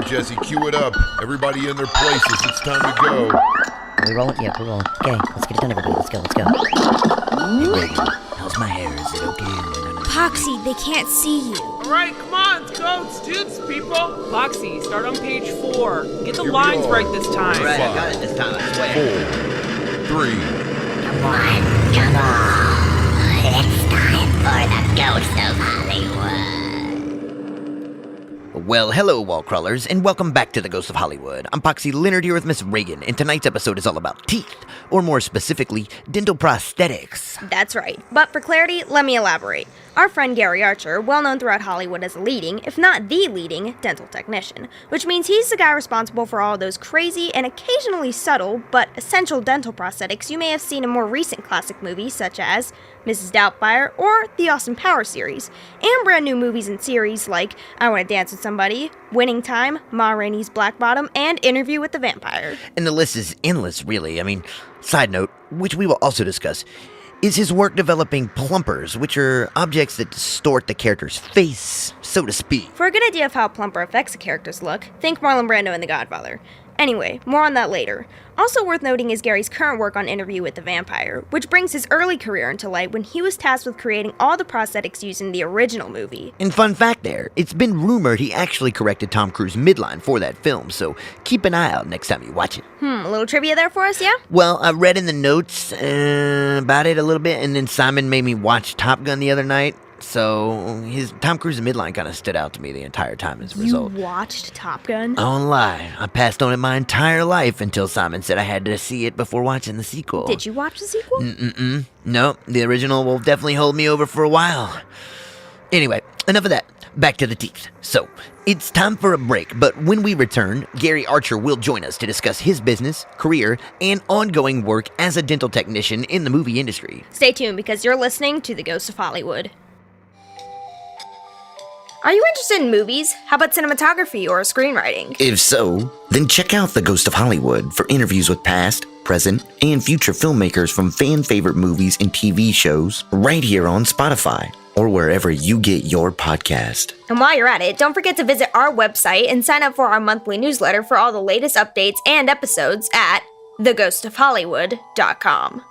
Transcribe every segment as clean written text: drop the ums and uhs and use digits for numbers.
Jesse, cue it up. Everybody in their places. It's time to go. Are we rolling? Yeah, we're rolling. Okay, let's get it done, everybody. Let's go. Hey, Ragan, how's my hair? Is it okay? Poxy, they can't see you. All right, come on, let's go. Let's do this, people. Poxy, start on page 4. Get the Here we lines are. right this time. Right, I got it this time, I swear. 4, 3. Come on. It's time for the Ghost of Hollywood. Well, hello, wall crawlers, and welcome back to the Ghost of Hollywood. I'm Poxy Leonard here with Miss Ragan, and tonight's episode is all about teeth, or more specifically, dental prosthetics. That's right. But for clarity, let me elaborate. Our friend Gary Archer, well known throughout Hollywood as a leading, if not the leading, dental technician, which means he's the guy responsible for all those crazy and occasionally subtle, but essential dental prosthetics you may have seen in more recent classic movies such as Mrs. Doubtfire or the Austin Powers series, and brand new movies and series like I Want to Dance with Somebody, Winning Time, Ma Rainey's Black Bottom, and Interview with the Vampire. And the list is endless, really. I mean, side note, which we will also discuss, is his work developing plumpers, which are objects that distort the character's face, so to speak. For a good idea of how plumper affects a character's look, think Marlon Brando in The Godfather. Anyway, more on that later. Also worth noting is Gary's current work on Interview with the Vampire, which brings his early career into light when he was tasked with creating all the prosthetics used in the original movie. And fun fact there, it's been rumored he actually corrected Tom Cruise's midline for that film, so keep an eye out next time you watch it. A little trivia there for us, yeah? Well, I read in the notes about it a little bit, and then Simon made me watch Top Gun the other night, so his Tom Cruise's midline kind of stood out to me the entire time as a result. You watched Top Gun? I won't lie, I passed on it my entire life until Simon said I had to see it before watching the sequel. Did you watch the sequel? No, the original will definitely hold me over for a while. Anyway, enough of that. Back to the teeth. So, it's time for a break, but when we return, Gary Archer will join us to discuss his business, career, and ongoing work as a dental technician in the movie industry. Stay tuned because you're listening to The Ghost of Hollywood. Are you interested in movies? How about cinematography or screenwriting? If so, then check out The Ghost of Hollywood for interviews with past, present, and future filmmakers from fan-favorite movies and TV shows right here on Spotify or wherever you get your podcast. And while you're at it, don't forget to visit our website and sign up for our monthly newsletter for all the latest updates and episodes at theghostofhollywood.com.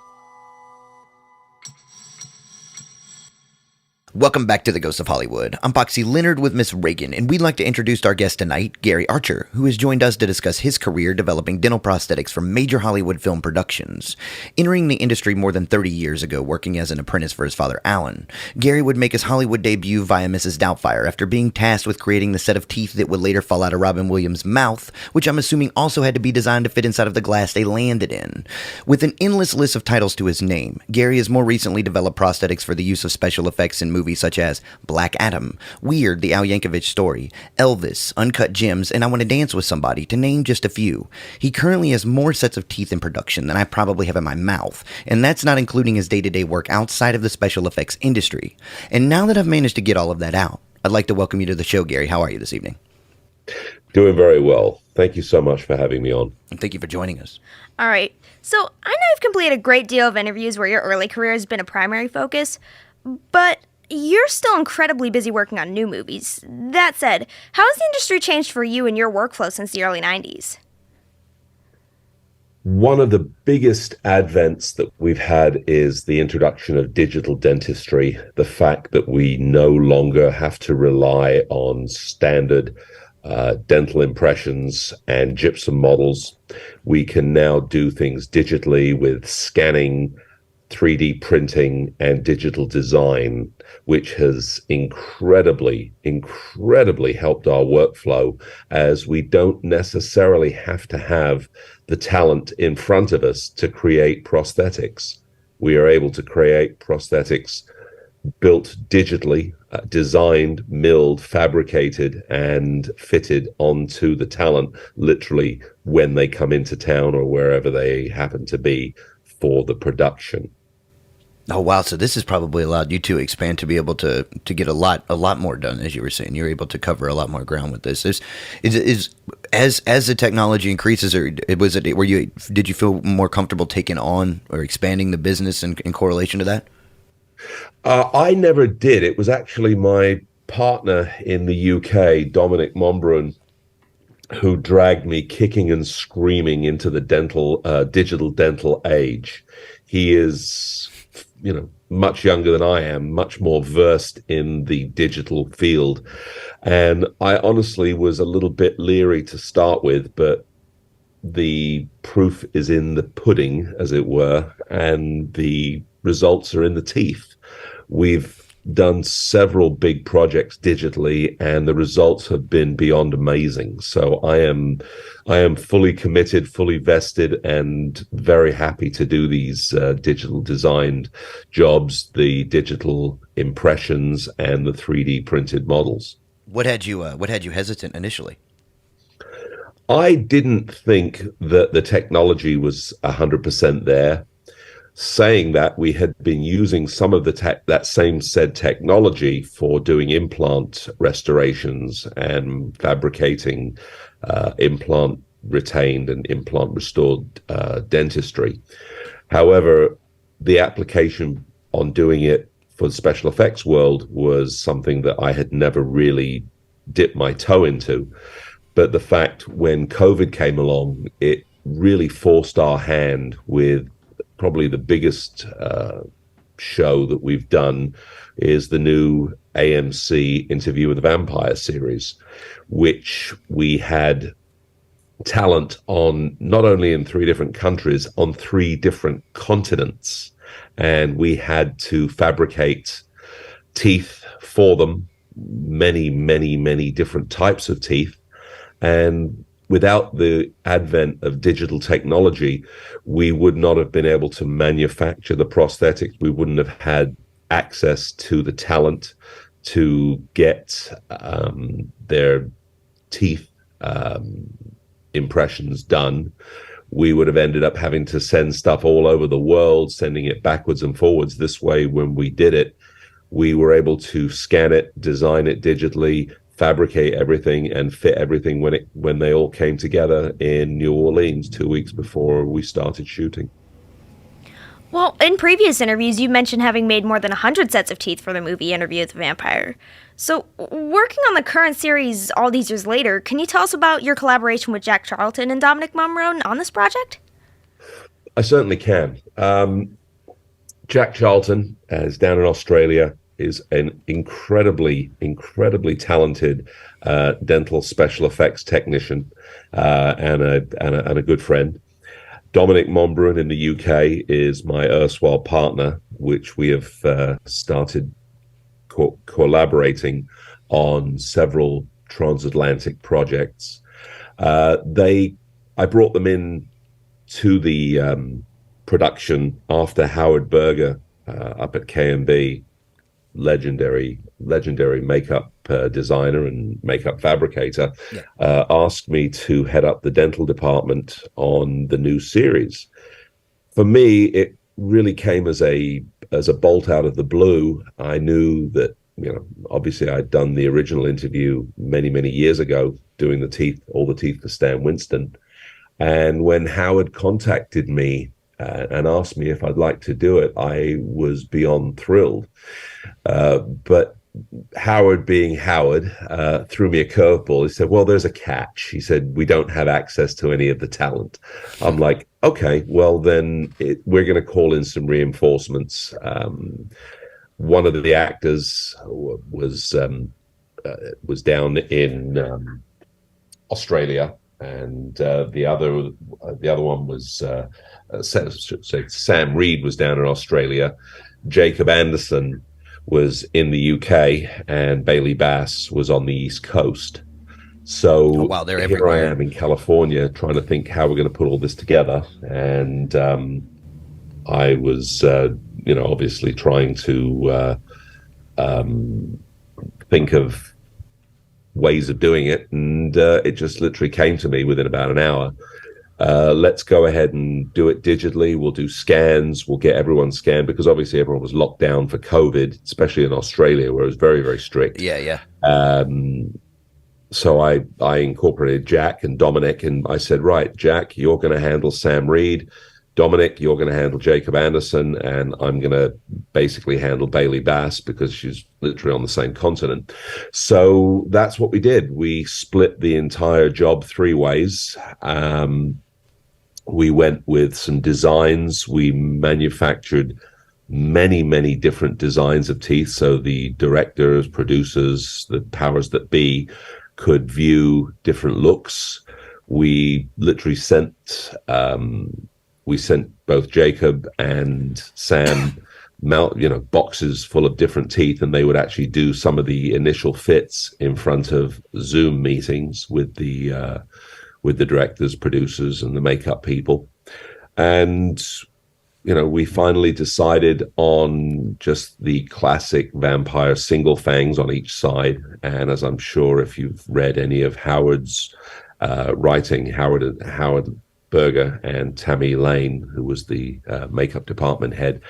Welcome back to the Ghost of Hollywood. I'm Poxy Leonard with Miss Ragan, and we'd like to introduce our guest tonight, Gary Archer, who has joined us to discuss his career developing dental prosthetics for major Hollywood film productions. Entering the industry more than 30 years ago, working as an apprentice for his father, Alan, Gary would make his Hollywood debut via Mrs. Doubtfire after being tasked with creating the set of teeth that would later fall out of Robin Williams' mouth, which I'm assuming also had to be designed to fit inside of the glass they landed in. With an endless list of titles to his name, Gary has more recently developed prosthetics for the use of special effects in movies such as Black Adam, Weird, the Al Yankovic Story, Elvis, Uncut Gems, and I Want to Dance with Somebody, to name just a few. He currently has more sets of teeth in production than I probably have in my mouth, and that's not including his day-to-day work outside of the special effects industry. And now that I've managed to get all of that out, I'd like to welcome you to the show, Gary. How are you this evening? Doing very well. Thank you so much for having me on. And thank you for joining us. All right, so I know you've completed a great deal of interviews where your early career has been a primary focus, but you're still incredibly busy working on new movies. That said, how has the industry changed for you and your workflow since the early 90s? One of the biggest advents that we've had is the introduction of digital dentistry, the fact that we no longer have to rely on standard dental impressions and gypsum models. We can now do things digitally with scanning, 3D printing, and digital design, which has incredibly helped our workflow, as we don't necessarily have to have the talent in front of us to create prosthetics. We are able to create prosthetics built digitally, designed, milled, fabricated, and fitted onto the talent literally when they come into town or wherever they happen to be for the production. Oh, wow. So this has probably allowed you to expand to be able to get a lot more done, as you were saying. You're able to cover a lot more ground with this. As the technology increases, or did you feel more comfortable taking on or expanding the business in correlation to that? I never did. It was actually my partner in the UK, Dominic Monbrun, who dragged me kicking and screaming into the digital dental age. He is, much younger than I am, much more versed in the digital field. And I honestly was a little bit leery to start with, but the proof is in the pudding, as it were, and the results are in the teeth. We've done several big projects digitally, and the results have been beyond amazing. So I am fully committed, fully vested, and very happy to do these digital designed jobs, the digital impressions, and the 3D printed models. What had you hesitant initially? I didn't think that the technology was 100% there. Saying that, we had been using some of that same said technology for doing implant restorations and fabricating implant retained and implant restored dentistry. However, the application on doing it for the special effects world was something that I had never really dipped my toe into. But the fact when COVID came along, it really forced our hand with probably the biggest show that we've done is the new AMC Interview with the Vampire series, which we had talent on not only in 3 different countries, on 3 different continents. And we had to fabricate teeth for them, many, many, many different types of teeth. And without the advent of digital technology, we would not have been able to manufacture the prosthetics. We wouldn't have had access to the talent to get their teeth impressions done. We would have ended up having to send stuff all over the world, sending it backwards and forwards. This way, when we did it, we were able to scan it, design it digitally, fabricate everything, and fit everything when they all came together in New Orleans 2 weeks before we started shooting. Well, in previous interviews, you mentioned having made more than 100 sets of teeth for the movie Interview with the Vampire. So, working on the current series all these years later, can you tell us about your collaboration with Jack Charlton and Dominic Mumrone on this project? I certainly can. Jack Charlton is down in Australia, is an incredibly talented dental special effects technician and a good friend. Dominic Mumrone in the UK is my erstwhile partner, which we have started collaborating on several transatlantic projects. I brought them in to the production after Howard Berger up at KMB, legendary makeup designer and makeup fabricator, asked me to head up the dental department on the new series. For me, it really came as a bolt out of the blue. I knew that, obviously I'd done the original Interview many years ago, doing all the teeth for Stan Winston. And when Howard contacted me and asked me if I'd like to do it, I was beyond thrilled. But Howard, being Howard, threw me a curveball. He said, well, there's a catch. He said, we don't have access to any of the talent. I'm like, okay, well, then we're going to call in some reinforcements. One of the actors was down in Australia, and the other one was Sam Reed was down in Australia. Jacob Anderson was in the UK, and Bailey Bass was on the East Coast. So they're here everywhere. I am in California trying to think how we're going to put all this together. And I was, obviously trying to think of ways of doing it. And it just literally came to me within about an hour. Let's go ahead and do it digitally. We'll do scans. We'll get everyone scanned, because obviously everyone was locked down for COVID, especially in Australia, where it was very, very strict. Yeah. So I incorporated Jack and Dominic, and I said, right, Jack, you're going to handle Sam Reed. Dominic, you're going to handle Jacob Anderson, and I'm going to basically handle Bailey Bass because she's literally on the same continent. So that's what we did. We split the entire job 3 ways. We went with some designs. We manufactured many different designs of teeth, so the directors, producers, the powers that be could view different looks. We literally sent both Jacob and Sam boxes full of different teeth, and they would actually do some of the initial fits in front of Zoom meetings with the directors, producers, and the makeup people. And we finally decided on just the classic vampire single fangs on each side. And as I'm sure if you've read any of Howard's writing, Howard Berger and Tammy Lane, who was the makeup department head,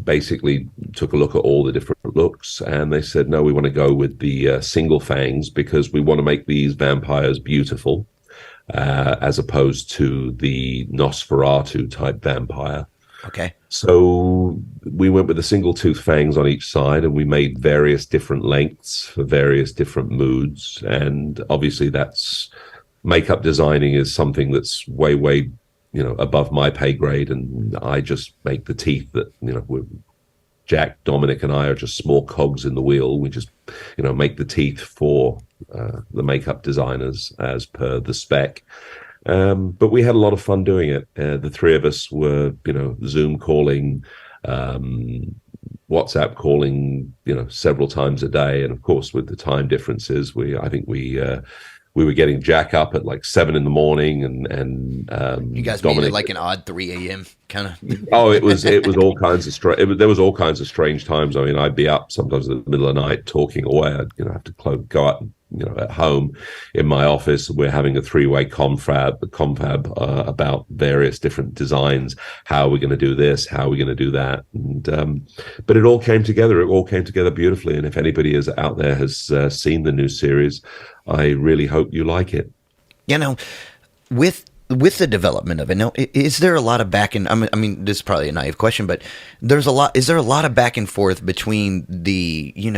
basically took a look at all the different looks, and they said, no, we want to go with the single fangs because we want to make these vampires beautiful, as opposed to the Nosferatu type vampire. Okay. So we went with the single tooth fangs on each side, and we made various different lengths for various different moods. And obviously that's makeup designing is something that's way above my pay grade, and I just make the teeth that Jack, Dominic, and I are just small cogs in the wheel. We just make the teeth for the makeup designers as per the spec. But we had a lot of fun doing it. The 3 of us were Zoom calling, WhatsApp calling several times a day, and of course with the time differences, I think we were getting Jack up at like 7 a.m, and you guys Dominic made it like an odd 3 a.m. kind of. Oh, it was all kinds of there was all kinds of strange times. I mean, I'd be up sometimes in the middle of the night talking away. I'd have to go out at home in my office. We're having a 3-way confab about various different designs. How are we going to do this? How are we going to do that? And but it all came together. It all came together beautifully. And if anybody is out there has seen the new series, I really hope you like it. With the development of it, now, is there a lot of back and I mean, this is probably a naive question, but is there a lot of back and forth between the in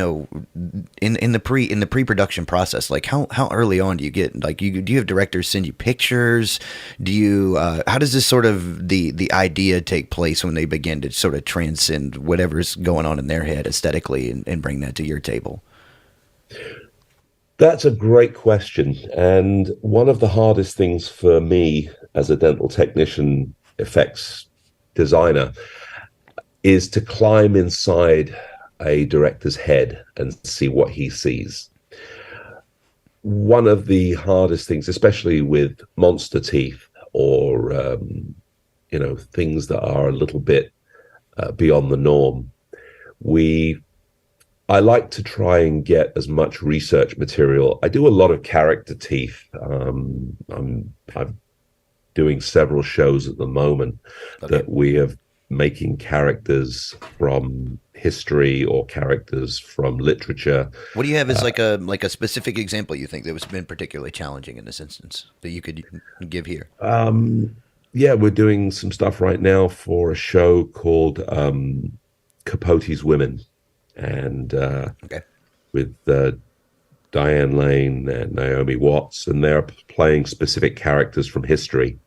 the pre-production process? Like how early on do you get, like, do you have directors send you pictures? Do you how does this sort of the idea take place when they begin to sort of transcend whatever's going on in their head aesthetically and bring that to your table? That's a great question. And one of the hardest things for me as a dental technician effects designer is to climb inside a director's head and see what he sees. One of the hardest things, especially with monster teeth or, things that are a little bit beyond the norm, I like to try and get as much research material. I do a lot of character teeth. I'm doing several shows at the moment that we are making characters from history or characters from literature. What do you have as like a specific example you think that was been particularly challenging in this instance that you could give here? Yeah, we're doing some stuff right now for a show called Capote's Women. And with Diane Lane and Naomi Watts, and they're playing specific characters from history.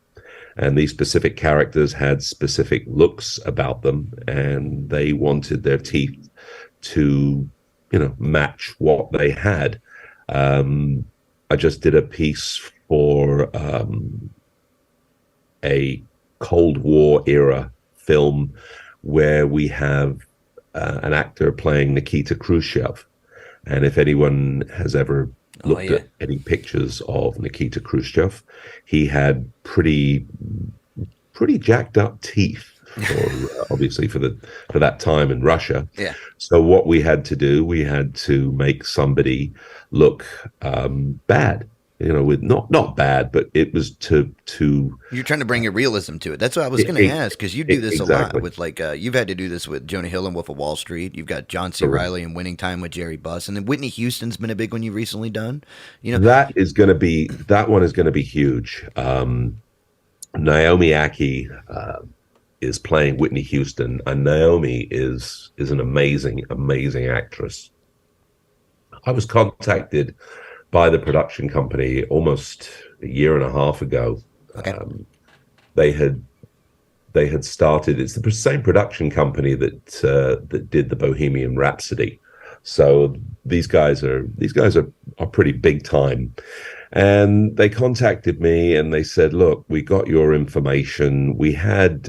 And these specific characters had specific looks about them, and they wanted their teeth to, match what they had. I just did a piece for a Cold War era film where we have an actor playing Nikita Khrushchev. And if anyone has ever looked at any pictures of Nikita Khrushchev, he had pretty jacked up teeth, obviously for that time in Russia. Yeah. So what we had to do, we had to make somebody look bad. With not bad, but it was to. You're trying to bring a realism to it. That's what I was going to ask, because you do this a lot with you've had to do this with Jonah Hill and Wolf of Wall Street. You've got John C. Reilly and Winning Time with Jerry Buss, and then Whitney Houston's been a big one you've recently done. That one is going to be huge. Naomi Aki is playing Whitney Houston, and Naomi is an amazing, amazing actress. I was contacted by the production company almost a year and a half ago. Okay. They had started. It's the same production company that did the Bohemian Rhapsody. So these guys are pretty big time. And they contacted me and they said, "Look, we got your information. We've had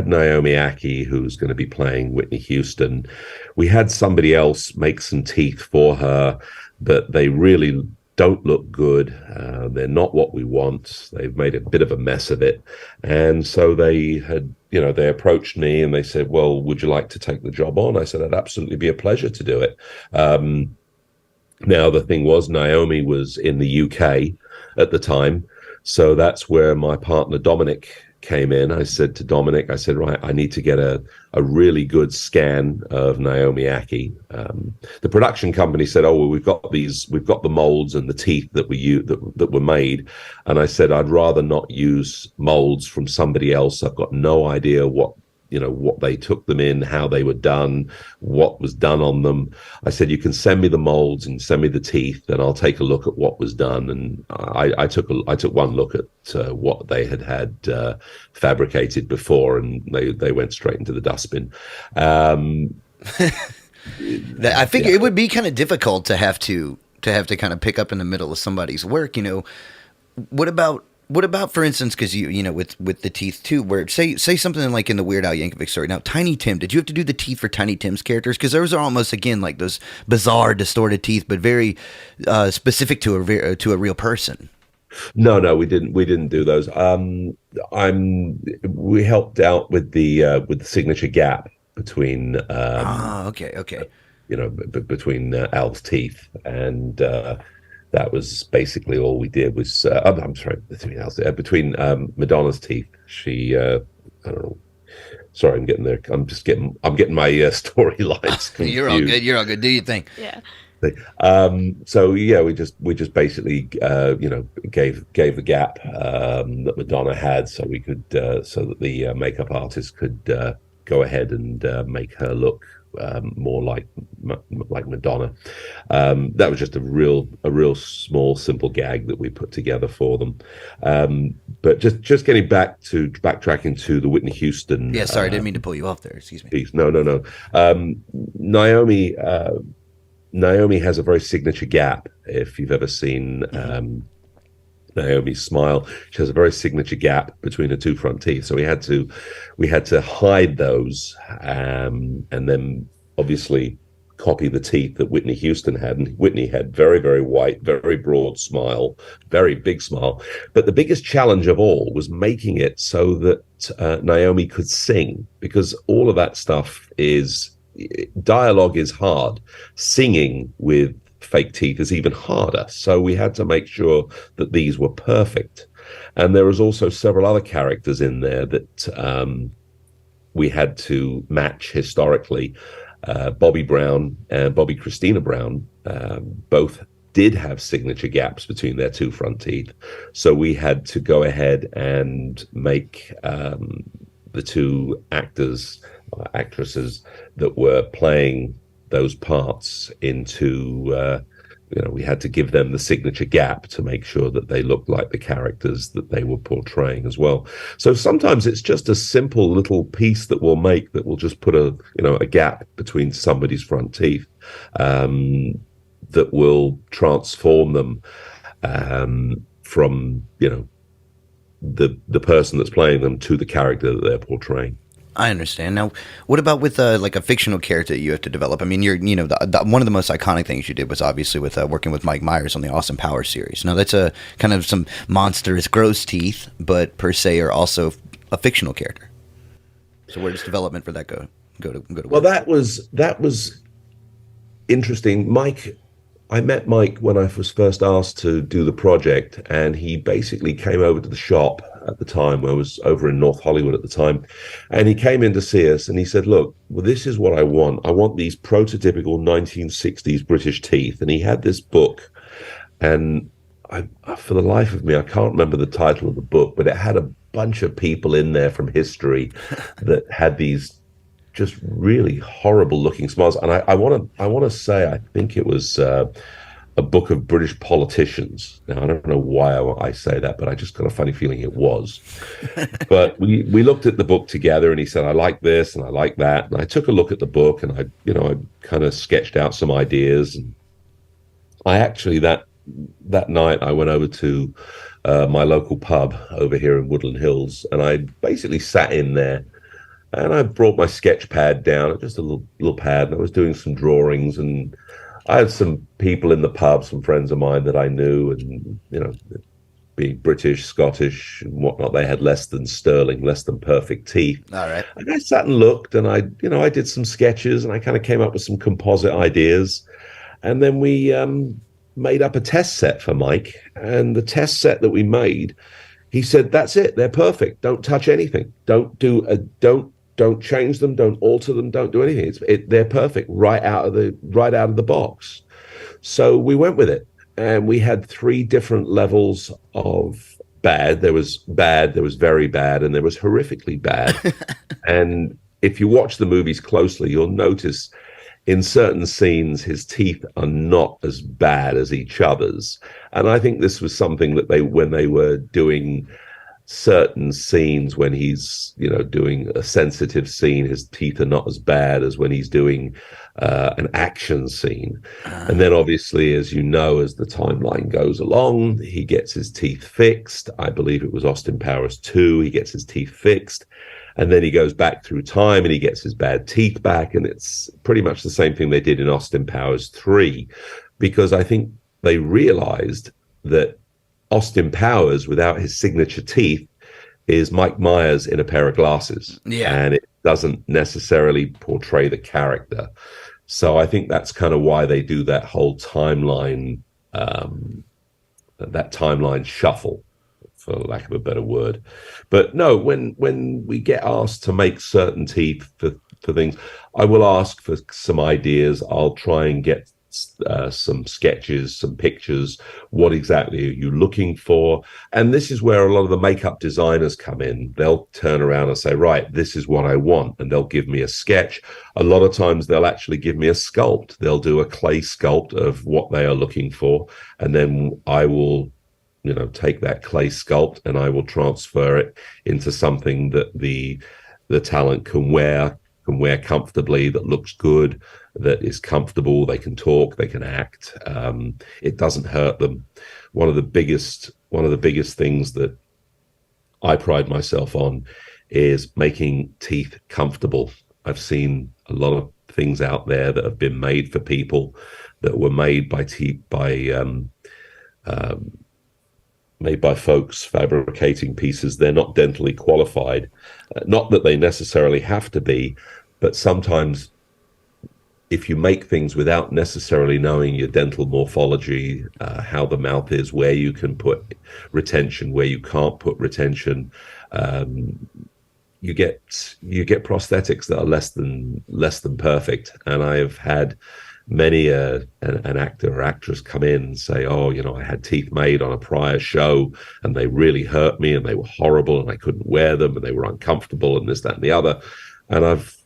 Naomi Aki, who's going to be playing Whitney Houston. We had somebody else make some teeth for her, but they really don't look good. They're not what we want. They've made a bit of a mess of it." And so they approached me and they said, "Well, would you like to take the job on?" I said, "It'd absolutely be a pleasure to do it." Now, the thing was, Naomi was in the UK at the time. So that's where my partner, Dominic, came in. I said to Dominic, right, I need to get a really good scan of Naomi Aki. The production company said, "Oh, well, we've got the molds and the teeth that were made." And I said, "I'd rather not use molds from somebody else. I've got no idea what they took them in, how they were done, what was done on them." I said, "You can send me the molds and send me the teeth, and I'll take a look at what was done." And I took one look at what they had fabricated before, and they went straight into the dustbin. I figure it would be kind of difficult to have to kind of pick up in the middle of somebody's work. What about, for instance, because with the teeth too, where say something like in the Weird Al Yankovic story. Now, Tiny Tim, did you have to do the teeth for Tiny Tim's characters? Because those are almost, again, like those bizarre, distorted teeth, but very specific to a real person. No, we didn't do those. We helped out with the signature gap between. Okay. Between Al's teeth, and that was basically all we did. Was I'm sorry, between Madonna's teeth. She, I don't know. Sorry, I'm getting there. I'm getting my storylines confused. You're all good. You're all good. Do your thing. Yeah. So yeah, we just basically gave the gap that Madonna had, so we could so that the makeup artist could go ahead and make her look more like Madonna. That was just a real small, simple gag that we put together for them. But just backtracking to the Whitney Houston. Yeah, sorry, I didn't mean to pull you off there. Excuse me. Piece. No. Naomi has a very signature gap. If you've ever seen Naomi's smile, she has a very signature gap between her two front teeth. So we had to hide those, and then obviously copy the teeth that Whitney Houston had. And Whitney had very, very white, very broad smile, very big smile. But the biggest challenge of all was making it so that Naomi could sing, because all of that stuff dialogue is hard. Singing with fake teeth is even harder. So we had to make sure that these were perfect. And there was also several other characters in there that we had to match historically. Bobby Brown and Bobby Christina Brown both did have signature gaps between their two front teeth. So we had to go ahead and make the two actresses that were playing those parts into we had to give them the signature gap to make sure that they looked like the characters that they were portraying as well. So sometimes it's just a simple little piece that we'll make that will just put a gap between somebody's front teeth that will transform them from the person that's playing them to the character that they're portraying. I understand. Now, what about with like a fictional character that you have to develop? I mean, one of the most iconic things you did was obviously with working with Mike Myers on the Austin Powers series. Now, that's a kind of some monstrous, gross teeth, but per se are also a fictional character. So where does development for that go to? Well, that was interesting. I met Mike when I was first asked to do the project, and he basically came over to the shop at the time. I was over in North Hollywood at the time, and he came in to see us, and he said, "Look, well, this is what I want. I want these prototypical 1960s British teeth." And he had this book, and for the life of me, I can't remember the title of the book, but it had a bunch of people in there from history that had these just really horrible looking smiles. And I want to say, I think it was a book of British politicians. Now, I don't know why I say that, but I just got a funny feeling it was. But we looked at the book together, and he said, I like this and I like that. And I took a look at the book, and I kind of sketched out some ideas. And I actually, that night, I went over to my local pub over here in Woodland Hills, and I basically sat in there, and I brought my sketch pad down, just a little pad, and I was doing some drawings. And I had some people in the pub, some friends of mine that I knew, and, being British, Scottish, and whatnot, they had less than sterling, less than perfect teeth. All right. And I sat and looked, and I did some sketches, and I kind of came up with some composite ideas. And then we made up a test set for Mike. And the test set that we made, he said, that's it. They're perfect. Don't touch anything. Don't change them. Don't alter them. Don't do anything. They're perfect right out of the box. So we went with it, and we had 3 different levels of bad. There was bad, there was very bad, and there was horrifically bad. And if you watch the movies closely, you'll notice in certain scenes his teeth are not as bad as each other's. And I think this was something that when they were doing certain scenes, when he's doing a sensitive scene, his teeth are not as bad as when he's doing an action scene. And then obviously, as you know, as the timeline goes along, he gets his teeth fixed. I believe it was Austin Powers 2, he gets his teeth fixed, and then he goes back through time and he gets his bad teeth back. And it's pretty much the same thing they did in Austin Powers 3, because I think they realized that Austin Powers, without his signature teeth, is Mike Myers in a pair of glasses. Yeah. And it doesn't necessarily portray the character. So I think that's kind of why they do that whole timeline, that timeline shuffle, for lack of a better word. But no, when we get asked to make certain teeth for things, I will ask for some ideas. I'll try and get some sketches, some pictures. What exactly are you looking for? And this is where a lot of the makeup designers come in. They'll turn around and say, right, this is what I want. And they'll give me a sketch. A lot of times they'll actually give me a sculpt. They'll do a clay sculpt of what they are looking for. And then I will, take that clay sculpt and I will transfer it into something that the talent can wear comfortably, that looks good, that is comfortable. They can talk, they can act. It doesn't hurt them. One of the biggest things that I pride myself on is making teeth comfortable. I've seen a lot of things out there that have been made for people that were made by folks fabricating pieces. They're not dentally qualified. Not that they necessarily have to be, but sometimes if you make things without necessarily knowing your dental morphology, how the mouth is, where you can put retention, where you can't put retention, you get prosthetics that are less than perfect. And I've had many an actor or actress come in and say, I had teeth made on a prior show and they really hurt me and they were horrible and I couldn't wear them and they were uncomfortable and this, that, and the other. And I've,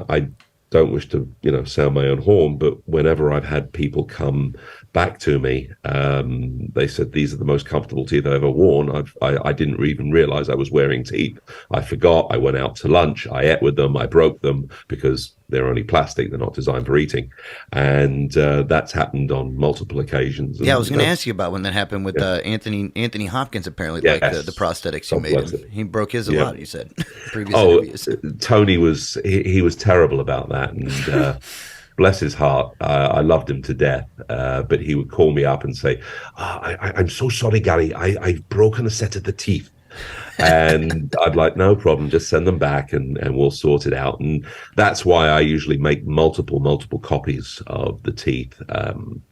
I don't wish to, sound my own horn, but whenever I've had people come back to me, they said, these are the most comfortable teeth I've ever worn. I didn't even realize I was wearing teeth. I forgot. I went out to lunch. I ate with them. I broke them because they're only plastic. They're not designed for eating. And that's happened on multiple occasions. Yeah, I was going to ask you about when that happened with Anthony Hopkins, apparently, like the prosthetics you made him. He broke his a lot, you said, previous interviews. Tony he was terrible about that. And bless his heart, I loved him to death. But he would call me up and say, I'm so sorry, Gary. I've broken a set of the teeth. And I'd like, no problem, just send them back and we'll sort it out. And that's why I usually make multiple copies of the teeth.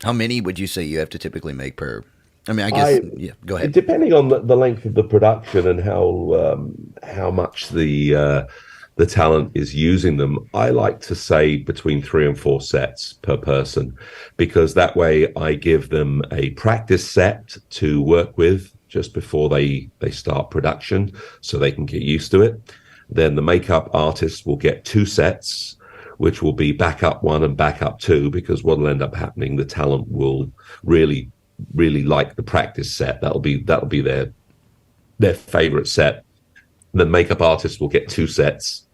How many would you say you have to typically make per? I mean, I guess, go ahead. Depending on the length of the production and how much the the talent is using them, I like to say between 3 and 4 sets per person, because that way I give them a practice set to work with just before they start production, so they can get used to it. Then the makeup artist will get 2 sets, which will be backup 1 and backup 2, because what will end up happening, the talent will really like the practice set. That'll be their favorite set. The makeup artist will get 2 sets,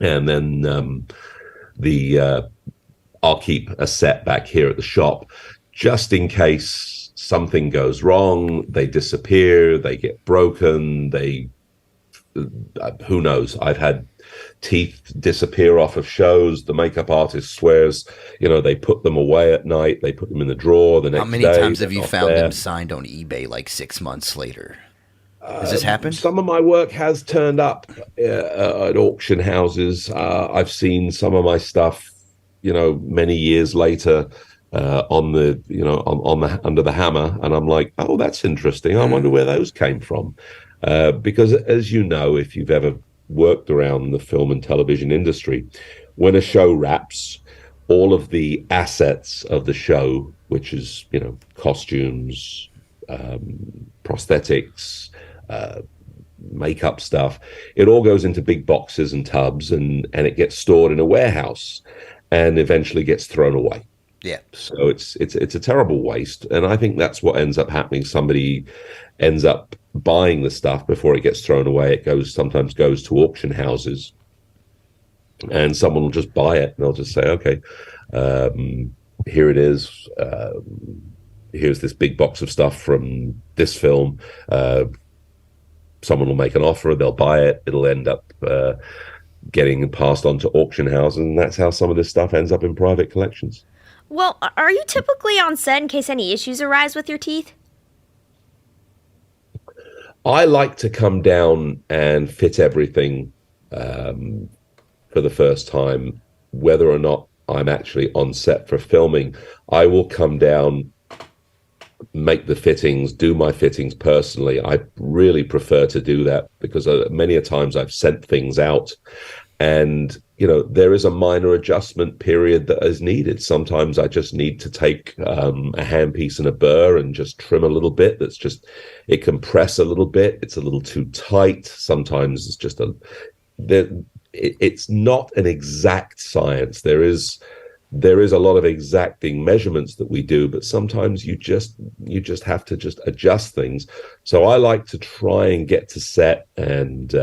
and then I'll keep a set back here at the shop just in case something goes wrong. They disappear, they get broken, who knows. I've had teeth disappear off of shows. The makeup artist swears, they put them away at night. They put them in the drawer the next day. How many times have you found them signed on eBay like 6 months later? Has this happened? Some of my work has turned up at auction houses. I've seen some of my stuff, many years later on the under the hammer, and I'm like, oh, that's interesting. I wonder where those came from. Because as you know, if you've ever worked around the film and television industry, when a show wraps, all of the assets of the show, which is, costumes, prosthetics, makeup stuff, it all goes into big boxes and tubs, and it gets stored in a warehouse and eventually gets thrown away. Yeah. So it's a terrible waste. And I think that's what ends up happening. Somebody ends up buying the stuff before it gets thrown away. It sometimes goes to auction houses, and someone will just buy it, and they'll just say, okay, here it is. Here's this big box of stuff from this film. Someone will make an offer, they'll buy it. It'll end up getting passed on to auction houses, and that's how some of this stuff ends up in private collections. Well, are you typically on set in case any issues arise with your teeth? I like to come down and fit everything for the first time, whether or not I'm actually on set for filming. I will come down, make the fittings, do my fittings personally. I really prefer to do that because many a times I've sent things out, and there is a minor adjustment period that is needed. Sometimes I just need to take a handpiece and a burr and just trim a little bit. It can press a little bit. It's a little too tight. Sometimes it's just it's not an exact science. There is a lot of exacting measurements that we do, but sometimes you just have to just adjust things. So I like to try and get to set and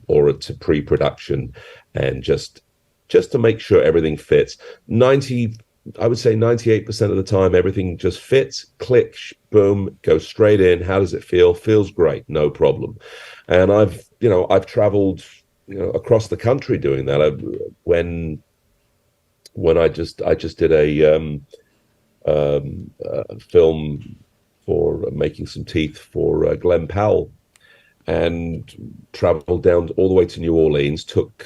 or to pre-production, and just to make sure everything fits. I would say 98% of the time, everything just fits. Click, boom, goes straight in. How does it feel? Feels great, no problem. And I've traveled across the country doing that. When I just did a film for making some teeth for Glenn Powell, and traveled down all the way to New Orleans, took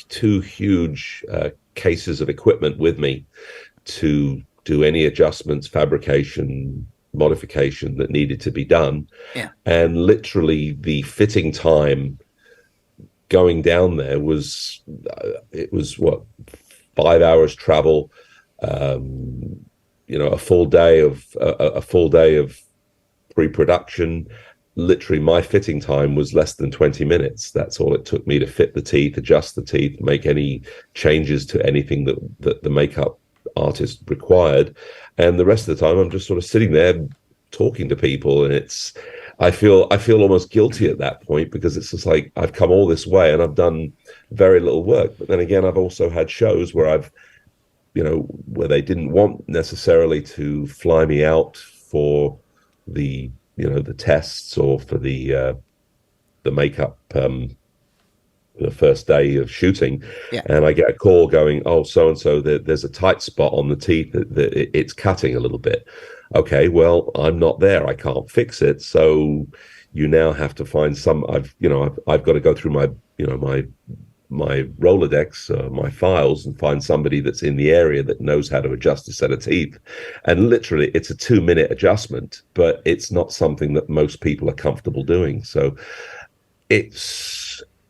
2 huge cases of equipment with me to do any adjustments, fabrication, modification that needed to be done. Yeah. And literally the fitting time going down there was, it was 5 hours travel, a full day of pre-production. Literally my fitting time was less than 20 minutes. That's all it took me to fit the teeth, adjust the teeth, make any changes to anything that the makeup artist required. And the rest of the time I'm just sort of sitting there talking to people, and I feel almost guilty at that point, because it's just like I've come all this way and I've done very little work. But then again, I've also had shows where where they didn't want necessarily to fly me out for the tests or for the makeup the first day of shooting. Yeah. And I get a call going, oh, so and so, there's a tight spot on the teeth that it's cutting a little bit. Okay, well, I'm not there. I can't fix it. So you now have to find I've got to go through my Rolodex, my files, and find somebody that's in the area that knows how to adjust a set of teeth. And literally it's a 2-minute adjustment, but it's not something that most people are comfortable doing. So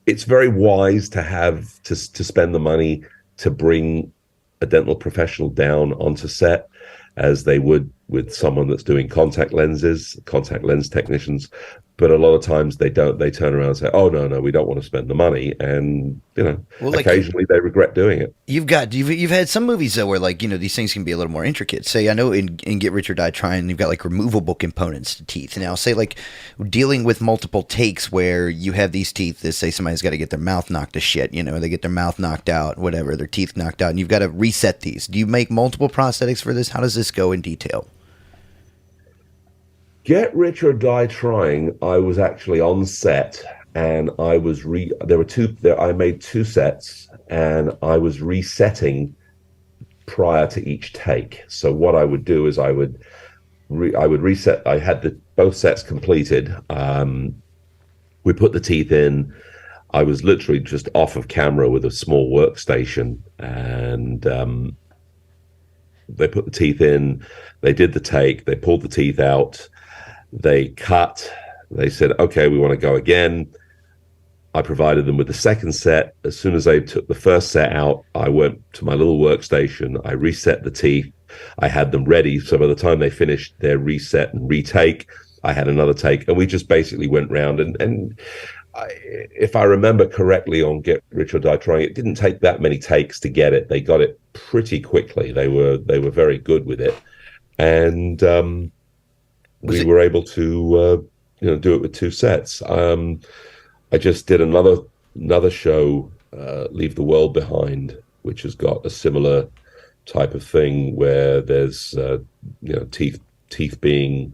it's very wise to have to spend the money to bring a dental professional down onto set as they would with someone that's doing contact lens technicians. But a lot of times they don't. They turn around and say, "Oh no, we don't want to spend the money," and Well, occasionally they regret doing it. You've had some movies though where these things can be a little more intricate. Say I know in Get Rich or Die Trying you've got like removable components to teeth. Now say like dealing with multiple takes where you have these teeth that say somebody's got to get their mouth knocked to shit. They get their mouth knocked out, whatever, their teeth knocked out, and you've got to reset these. Do you make multiple prosthetics for this? How does this go in detail? Get Rich or Die Trying, I was actually on set and I was I made two sets and I was resetting prior to each take. So what I would do is I would reset. I had both sets completed. We put the teeth in. I was literally just off of camera with a small workstation and they put the teeth in, they did the take, they pulled the teeth out. They cut. They said, okay, we want to go again. I provided them with the second set. As soon as they took the first set out, I went to my little workstation. I reset the teeth. I had them ready. So by the time they finished their reset and retake, I had another take. And we just basically went round. If I remember correctly on Get Rich or Die Trying, it didn't take that many takes to get it. They got it pretty quickly. They were very good with it. And we were able to do it with two sets. I just did another show, Leave the World Behind, which has got a similar type of thing where there's teeth being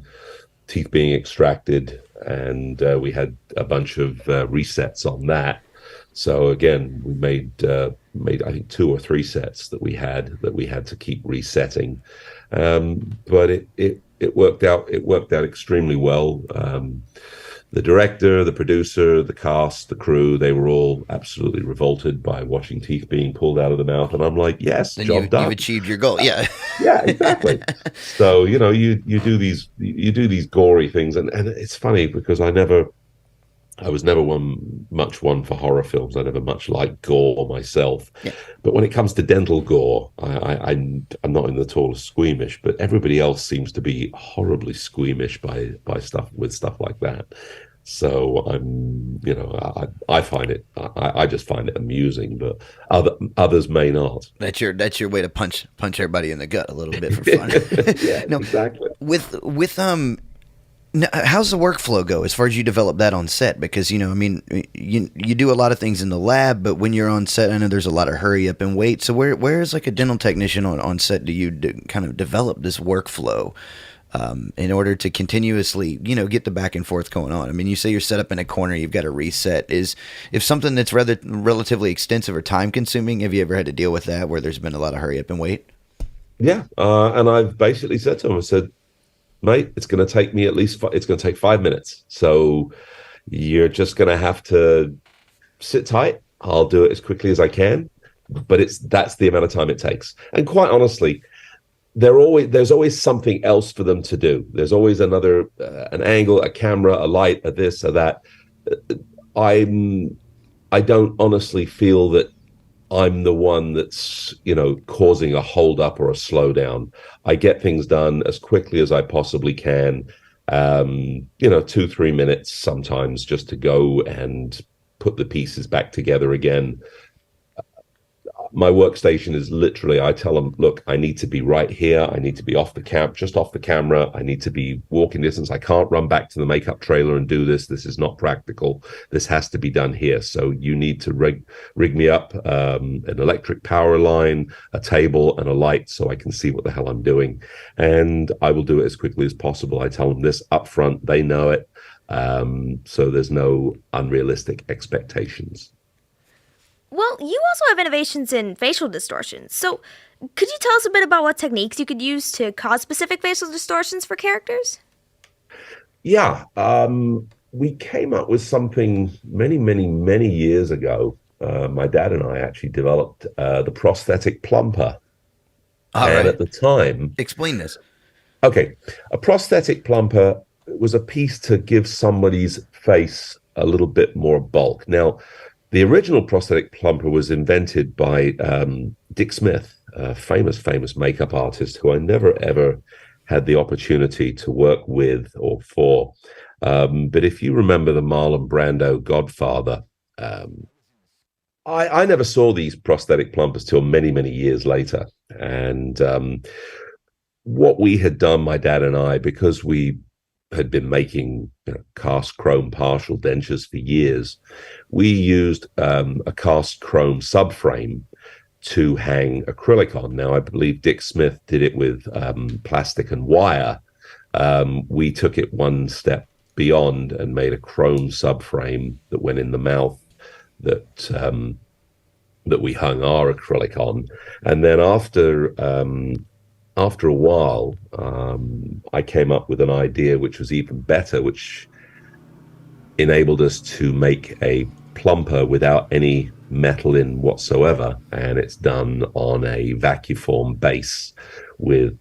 extracted, and we had a bunch of resets on that. So again, we made I think 2 or 3 sets that we had to keep resetting, but it worked out extremely well. The director, the producer, the cast, the crew, they were all absolutely revolted by watching teeth being pulled out of the mouth. And I'm like, yes, then job done. You've achieved your goal. Yeah. Yeah, exactly. So, you do these gory things. And it's funny because I was never one for horror films. I never much liked gore myself. Yeah. But when it comes to dental gore, I'm not in the tallest squeamish, but everybody else seems to be horribly squeamish by stuff like that. So I find it, I just find it amusing, but others may not. That's your way to punch everybody in the gut a little bit for fun. Yeah, no, exactly. How's the workflow go as far as you develop that on set? Because, you do a lot of things in the lab, but when you're on set, I know there's a lot of hurry up and wait. So where is like a dental technician on set do you kind of develop this workflow in order to continuously, get the back and forth going on? I mean, you say you're set up in a corner, you've got to reset. If something that's relatively extensive or time consuming, have you ever had to deal with that where there's been a lot of hurry up and wait? Yeah. And I've basically said to him, I said, mate, it's going to take me it's going to take 5 minutes. So you're just going to have to sit tight. I'll do it as quickly as I can, but that's the amount of time it takes. And quite honestly, there's always something else for them to do. There's always another, an angle, a camera, a light, a this, or that. I don't honestly feel that I'm the one that's, causing a hold up or a slowdown. I get things done as quickly as I possibly can. 2-3 minutes sometimes just to go and put the pieces back together again. My workstation is literally, I tell them, look, I need to be right here. I need to be just off the camera. I need to be walking distance. I can't run back to the makeup trailer and do this. This is not practical. This has to be done here. So you need to rig me up an electric power line, a table, and a light so I can see what the hell I'm doing. And I will do it as quickly as possible. I tell them this up front. They know it. So there's no unrealistic expectations. Well, you also have innovations in facial distortions. So, could you tell us a bit about what techniques you could use to cause specific facial distortions for characters? Yeah. We came up with something many, many, many years ago. My dad and I actually developed the prosthetic plumper. Right. At the time... Explain this. Okay. A prosthetic plumper was a piece to give somebody's face a little bit more bulk. Now, The original prosthetic plumper was invented by Dick Smith, a famous makeup artist who I never ever had the opportunity to work with or for. But if you remember the Marlon Brando Godfather, um, I never saw these prosthetic plumpers till many years later. And what we had done, my dad and I, because we had been making cast chrome partial dentures for years, we used a cast chrome subframe to hang acrylic on. Now, I believe Dick Smith did it with plastic and wire. We took it one step beyond and made a chrome subframe that went in the mouth that that we hung our acrylic on. And then after a while, I came up with an idea which was even better, which enabled us to make a plumper without any metal in whatsoever, and it's done on a vacuform base with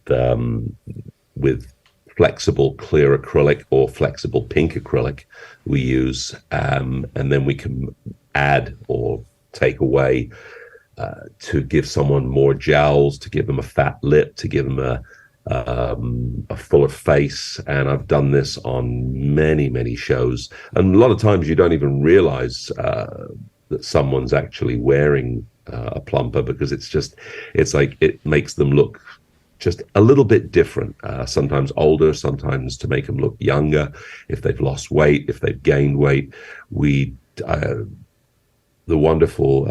flexible clear acrylic or flexible pink acrylic we use, and then we can add or take away to give someone more jowls, to give them a fat lip, to give them a fuller face. And I've done this on many shows, and a lot of times you don't even realize that someone's actually wearing a plumper, because it's like it makes them look just a little bit different, sometimes older, sometimes to make them look younger, if they've lost weight, if they've gained weight. The wonderful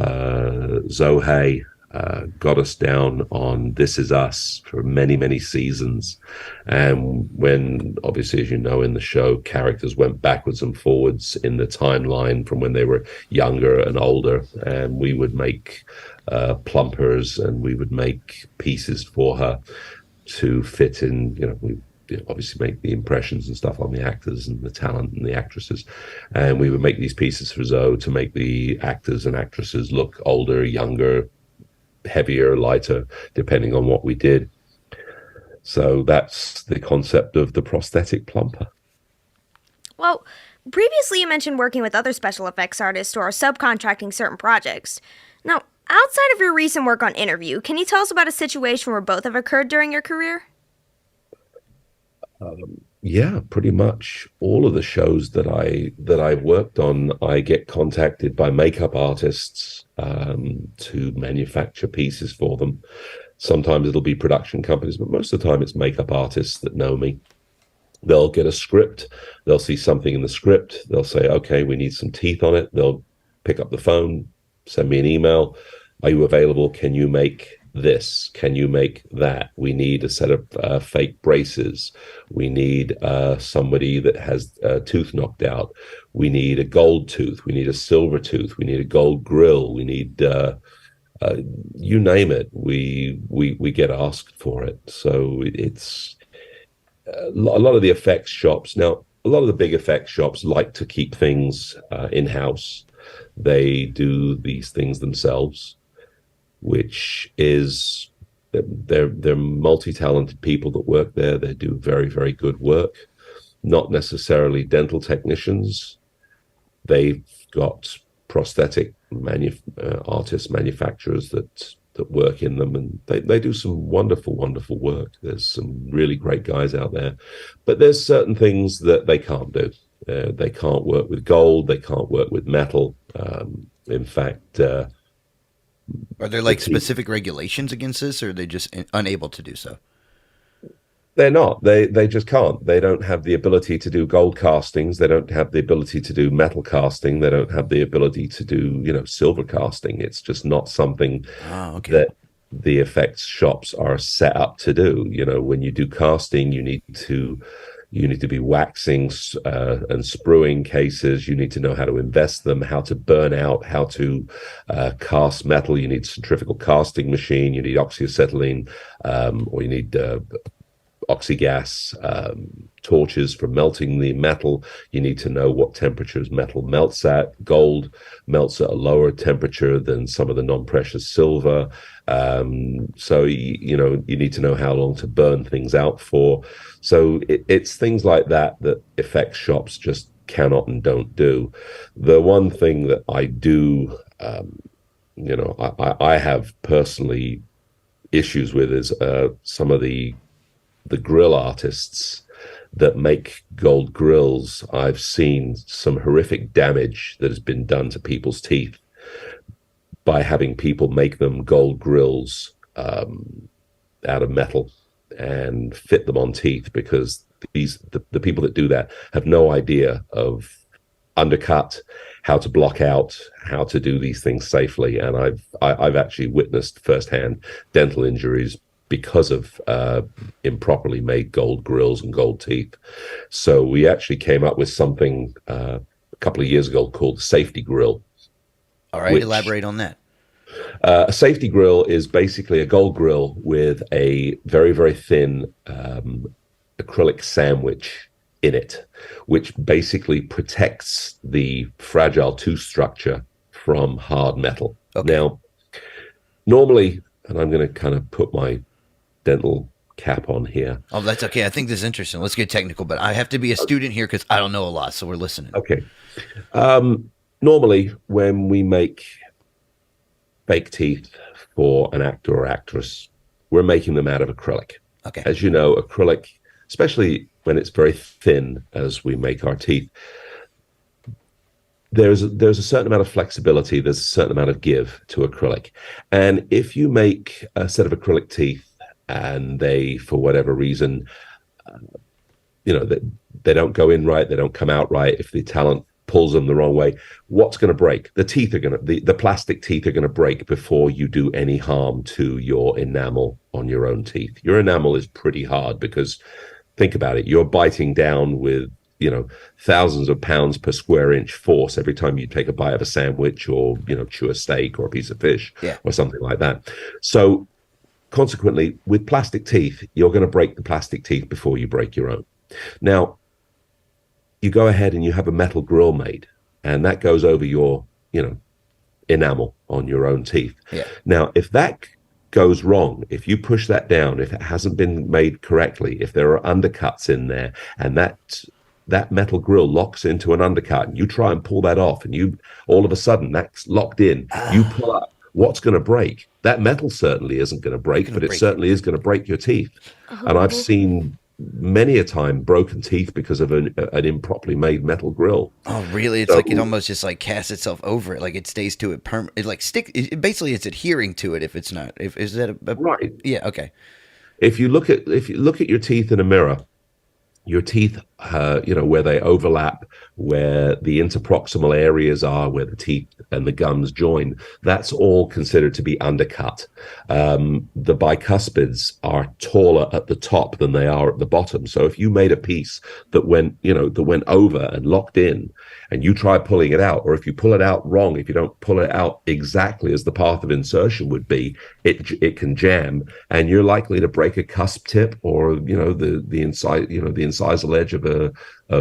Zohei got us down on This Is Us for many seasons. And when, obviously, as you know, in the show, characters went backwards and forwards in the timeline from when they were younger and older, and we would make plumpers, and we would make pieces for her to fit in. We obviously make the impressions and stuff on the actors and the talent and the actresses, and we would make these pieces for Zoe to make the actors and actresses look older, younger, heavier, lighter, depending on what we did. So that's the concept of the prosthetic plumper. Well, previously you mentioned working with other special effects artists or subcontracting certain projects. Now, outside of your recent work on Interview, can you tell us about a situation where both have occurred during your career? Yeah, pretty much all of the shows that I've worked on, I get contacted by makeup artists to manufacture pieces for them. Sometimes it'll be production companies, but most of the time it's makeup artists that know me. They'll get a script, they'll see something in the script, they'll say, okay, we need some teeth on it. They'll pick up the phone, send me an email. Are you available? Can you make this? Can you make that? We need a set of fake braces. We need somebody that has a tooth knocked out. We need a gold tooth. We need a silver tooth. We need a gold grill. We need you name it. We get asked for it. So it's a lot of the effects shops now. A lot of the big effects shops like to keep things in-house. They do these things themselves, which is they're multi-talented people that work there. They do very good work. Not necessarily dental technicians. They've got prosthetic artists, manufacturers that work in them, and they do some wonderful work. There's some really great guys out there, but there's certain things that they can't do. They can't work with gold. They can't work with metal. In fact, are there like specific regulations against this, or are they just unable to do so? They're not. They just can't. They don't have the ability to do gold castings. They don't have the ability to do metal casting. They don't have the ability to do, silver casting. It's just not something that the effects shops are set up to do. When you do casting, you need to be waxing and spruing cases. You need to know how to invest them, how to burn out, how to cast metal. You need a centrifugal casting machine. You need oxyacetylene, or you need oxygas torches for melting the metal. You need to know what temperatures metal melts at. Gold melts at a lower temperature than some of the non-precious silver. So you need to know how long to burn things out for. So it's things like that effects shops just cannot and don't do. The one thing that I do, I have personally issues with is some of the grill artists that make gold grills. I've seen some horrific damage that has been done to people's teeth by having people make them gold grills out of metal and fit them on teeth, because the people that do that have no idea of undercut, how to block out, how to do these things safely. And I've actually witnessed firsthand dental injuries because of improperly made gold grills and gold teeth. So we actually came up with something a couple of years ago called safety grill. All right, elaborate on that. A safety grill is basically a gold grill with a very, very thin acrylic sandwich in it, which basically protects the fragile tooth structure from hard metal. Okay. Now, normally, and I'm going to kind of put my dental cap on here. Oh, that's okay. I think this is interesting. Let's get technical, but I have to be a student here because I don't know a lot, so we're listening. Okay. Normally, when we make fake teeth for an actor or actress, we're making them out of acrylic. Okay. As you know, acrylic, especially when it's very thin as we make our teeth, there's a certain amount of flexibility, there's a certain amount of give to acrylic. And if you make a set of acrylic teeth and they, for whatever reason, they don't go in right, they don't come out right, if the talent pulls them the wrong way, what's going to break? The teeth are going to, the plastic teeth are going to break before you do any harm to your enamel on your own teeth. Your enamel is pretty hard because, think about it, you're biting down with, thousands of pounds per square inch force every time you take a bite of a sandwich or, chew a steak or a piece of fish or something like that. So consequently, with plastic teeth, you're going to break the plastic teeth before you break your own. Now, you go ahead and you have a metal grill made, and that goes over your, enamel on your own teeth. Yeah. Now, if that goes wrong, if you push that down, if it hasn't been made correctly, if there are undercuts in there, and that metal grill locks into an undercut, and you try and pull that off, and you all of a sudden that's locked in, you pull up, what's going to break? That metal certainly isn't going to break, but it certainly is going to break your teeth. And I've seen many a time broken teeth because of an improperly made metal grill. Oh, really? It's like it almost just like casts itself over it, like it stays to it it like basically it's adhering to it if it's not. Is that right? Yeah. Okay. If you look at your teeth in a mirror, your teeth, where they overlap, where the interproximal areas are, where the teeth and the gums join, that's all considered to be undercut. The bicuspids are taller at the top than they are at the bottom. So if you made a piece that went over and locked in, and you try pulling it out, or if you pull it out wrong, if you don't pull it out exactly as the path of insertion would be, it can jam, and you're likely to break a cusp tip, or the inside, the incisal edge of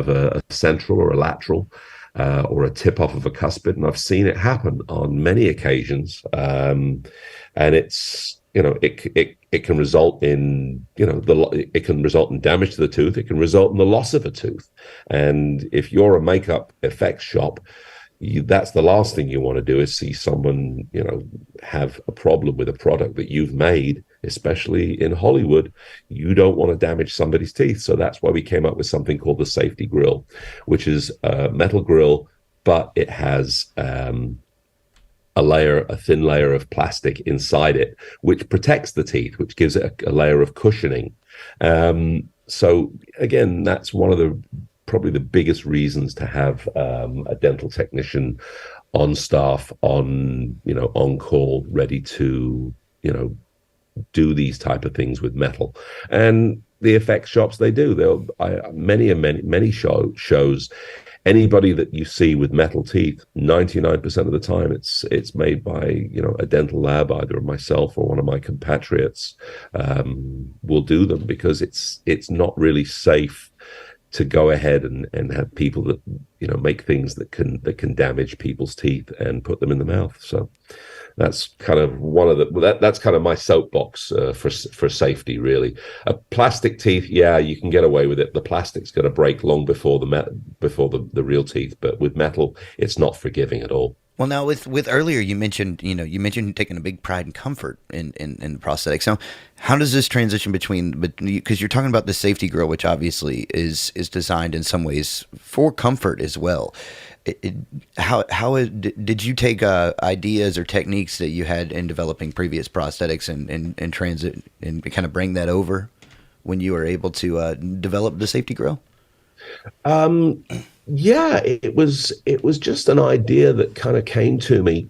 a central or a lateral, or a tip off of a cuspid. And I've seen it happen on many occasions, and it's it can result in it can result in damage to the tooth. It can result in the loss of a tooth. And if you're a makeup effects shop, that's the last thing you want to do, is see someone have a problem with a product that you've made. Especially in Hollywood, you don't want to damage somebody's teeth. So that's why we came up with something called the safety grill, which is a metal grill, but it has a thin layer of plastic inside it, which protects the teeth, which gives it a layer of cushioning. So again, that's one of probably the biggest reasons to have a dental technician on staff, on call, ready to do these type of things with metal. And the effects shops, they do. Many shows. Anybody that you see with metal teeth, 99% of the time, it's made by a dental lab, either myself or one of my compatriots will do them, because it's not really safe to go ahead and have people that make things that can damage people's teeth and put them in the mouth. So That's kind of that's kind of my soapbox for safety, really. Plastic teeth, yeah, you can get away with it. The plastic's going to break long before the real teeth, but with metal, it's not forgiving at all. Well, now with earlier you mentioned taking a big pride and comfort in the prosthetics. Now, how does this transition because you're talking about the safety grill, which obviously is designed in some ways for comfort as well. Did you take ideas or techniques that you had in developing previous prosthetics and transit and kind of bring that over when you were able to develop the safety grill? Yeah, it was just an idea that kind of came to me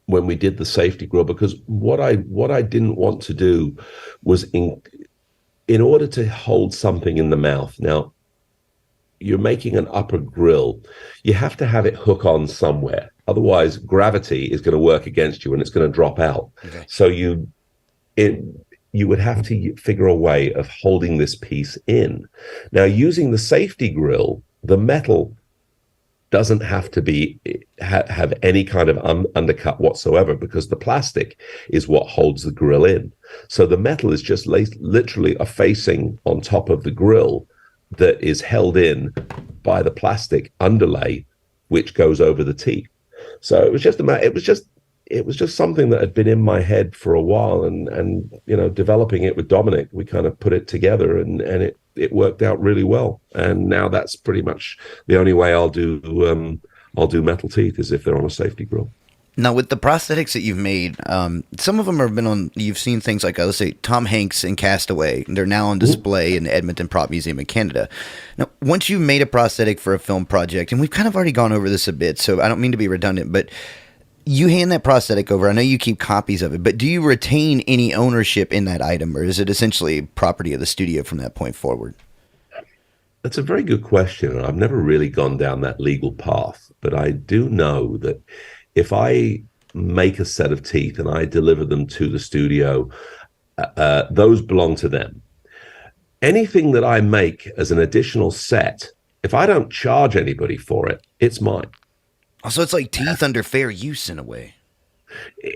when we did the safety grill, because what I didn't want to do was in order to hold something in the mouth. Now, you're making an upper grill, you have to have it hook on somewhere. Otherwise, gravity is going to work against you and it's going to drop out. Okay. So you would have to figure a way of holding this piece in. Now, using the safety grill, the metal doesn't have to have any kind of undercut whatsoever, because the plastic is what holds the grill in. So the metal is just literally a facing on top of the grill that is held in by the plastic underlay, which goes over the teeth. So it was just something that had been in my head for a while, and developing it with Dominic, we kind of put it together, and it worked out really well. And now that's pretty much the only way I'll do metal teeth, is if they're on a safety grill. Now, with the prosthetics that you've made, some of them have been on, you've seen things like, let's say, Tom Hanks in Castaway. They're now on display in the Edmonton Prop Museum in Canada. Now, once you've made a prosthetic for a film project, and we've kind of already gone over this a bit, so I don't mean to be redundant, but you hand that prosthetic over. I know you keep copies of it, but do you retain any ownership in that item, or is it essentially property of the studio from that point forward? That's a very good question. I've never really gone down that legal path, but I do know that if I make a set of teeth and I deliver them to the studio, those belong to them. Anything that I make as an additional set, if I don't charge anybody for it, it's mine. So it's like teeth under fair use in a way.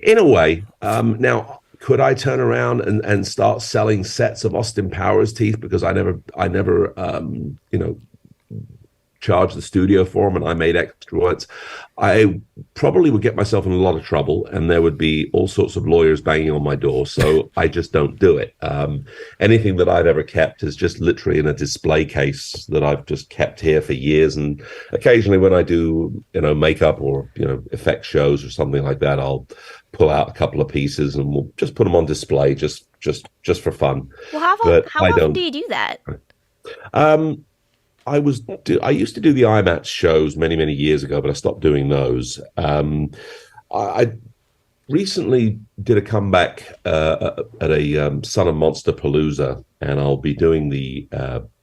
In a way. Now, could I turn around and start selling sets of Austin Powers teeth because I never charged the studio for them and I made extra ones? I probably would get myself in a lot of trouble, and there would be all sorts of lawyers banging on my door. So I just don't do it. Anything that I've ever kept is just literally in a display case that I've just kept here for years. And occasionally when I do, makeup or, effect shows or something like that, I'll pull out a couple of pieces and we'll just put them on display just for fun. Well, how often do you do that? I used to do the IMAX shows many, many years ago, but I stopped doing those. I recently did a comeback at a Son of Monsterpalooza, and I'll be doing the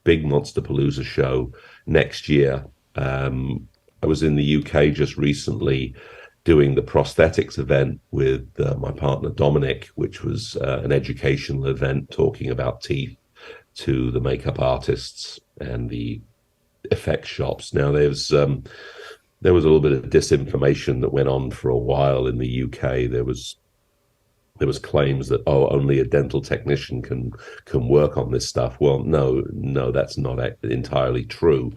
big Monsterpalooza show next year. I was in the UK just recently doing the prosthetics event with my partner Dominic, which was an educational event talking about teeth to the makeup artists and the effect shops. Now, there was a little bit of disinformation that went on for a while in the UK. There was claims that only a dental technician can work on this stuff. Well, no, that's not entirely true.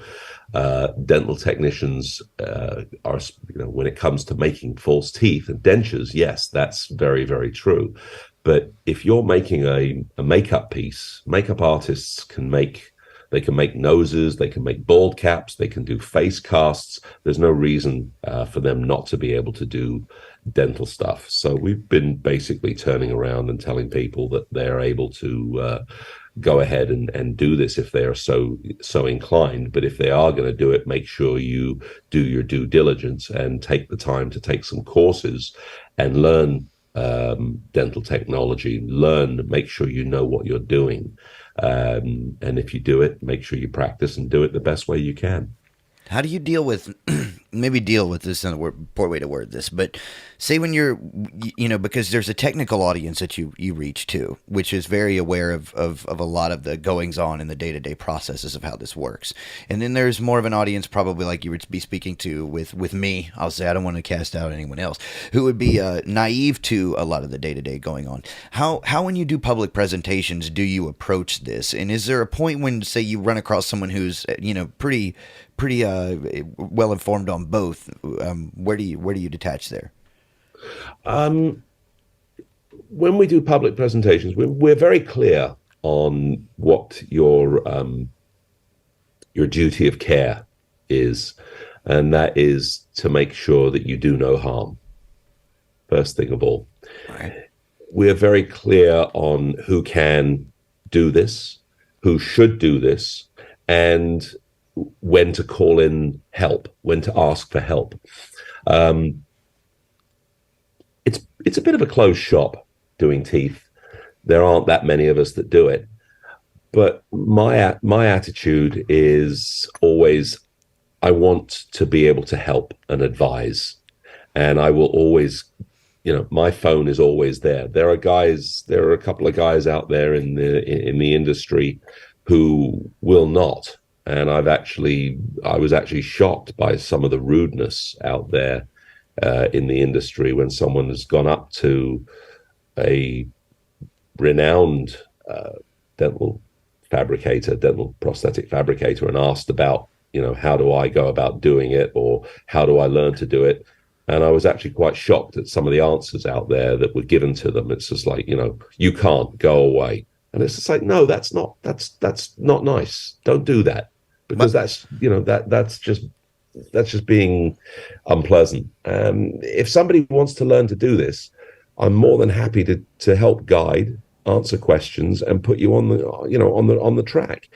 Dental technicians are, when it comes to making false teeth and dentures, yes, that's very, very true. But if you're making a makeup piece, makeup artists can make noses, they can make bald caps, they can do face casts. There's no reason for them not to be able to do dental stuff. So we've been basically turning around and telling people that they're able to go ahead and do this if they are so inclined. But if they are going to do it, make sure you do your due diligence and take the time to take some courses and learn dental technology, make sure you know what you're doing. And if you do it, make sure you practice and do it the best way you can. How do you deal with maybe deal with this in a poor way to word this, but say when you're, because there's a technical audience that you reach too, which is very aware of a lot of the goings on in the day-to-day processes of how this works. And then there's more of an audience probably like you would be speaking to with me. I'll say I don't want to cast out anyone else who would be naive to a lot of the day-to-day going on. How when you do public presentations do you approach this? And is there a point when, say, you run across someone who's, pretty well informed on both? Where do you detach there? When we do public presentations, we're very clear on what your duty of care is, and that is to make sure that you do no harm. First thing of all, right. We're very clear on who can do this, who should do this, and when to call in help, when to ask for help. It's a bit of a closed shop doing teeth. There aren't that many of us that do it. But my attitude is always, I want to be able to help and advise. And I will always, my phone is always there. There are a couple of guys out there in the industry who will not. And I was actually shocked by some of the rudeness out there in the industry when someone has gone up to a renowned dental prosthetic fabricator and asked about, how do I go about doing it, or how do I learn to do it? And I was actually quite shocked at some of the answers out there that were given to them. It's just like, you can't, go away. And it's just like, no, that's not nice. Don't do that, because that's just being unpleasant. If somebody wants to learn to do this, I'm more than happy to help guide, answer questions, and put you on the track.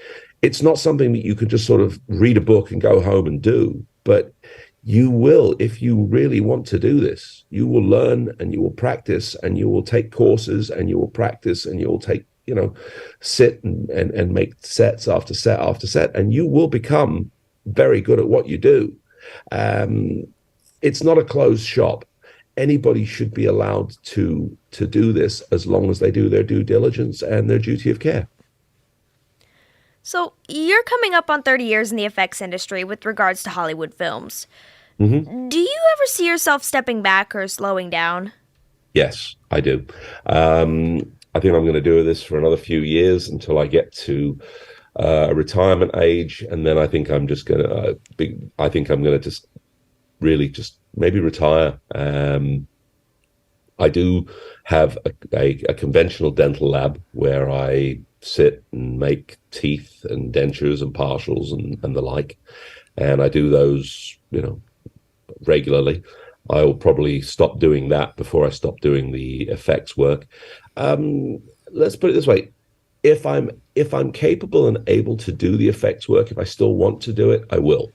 It's not something that you can just sort of read a book and go home and do, but you will, if you really want to do this, you will learn and you will practice and you will take courses and you will practice and you will take, sit and make sets after set after set, and you will become very good at what you do. It's not a closed shop. Anybody should be allowed to do this as long as they do their due diligence and their duty of care. So you're coming up on 30 years in the effects industry with regards to Hollywood films. Mm-hmm. Do you ever see yourself stepping back or slowing down? Yes, I do. I think I'm going to do this for another few years until I get to a retirement age, and then I think I'm just going to just really just maybe retire. I do have a conventional dental lab where I sit and make teeth and dentures and partials and the like, and I do those regularly. I will probably stop doing that before I stop doing the effects work. Let's put it this way: if I'm capable and able to do the effects work, if I still want to do it, I will.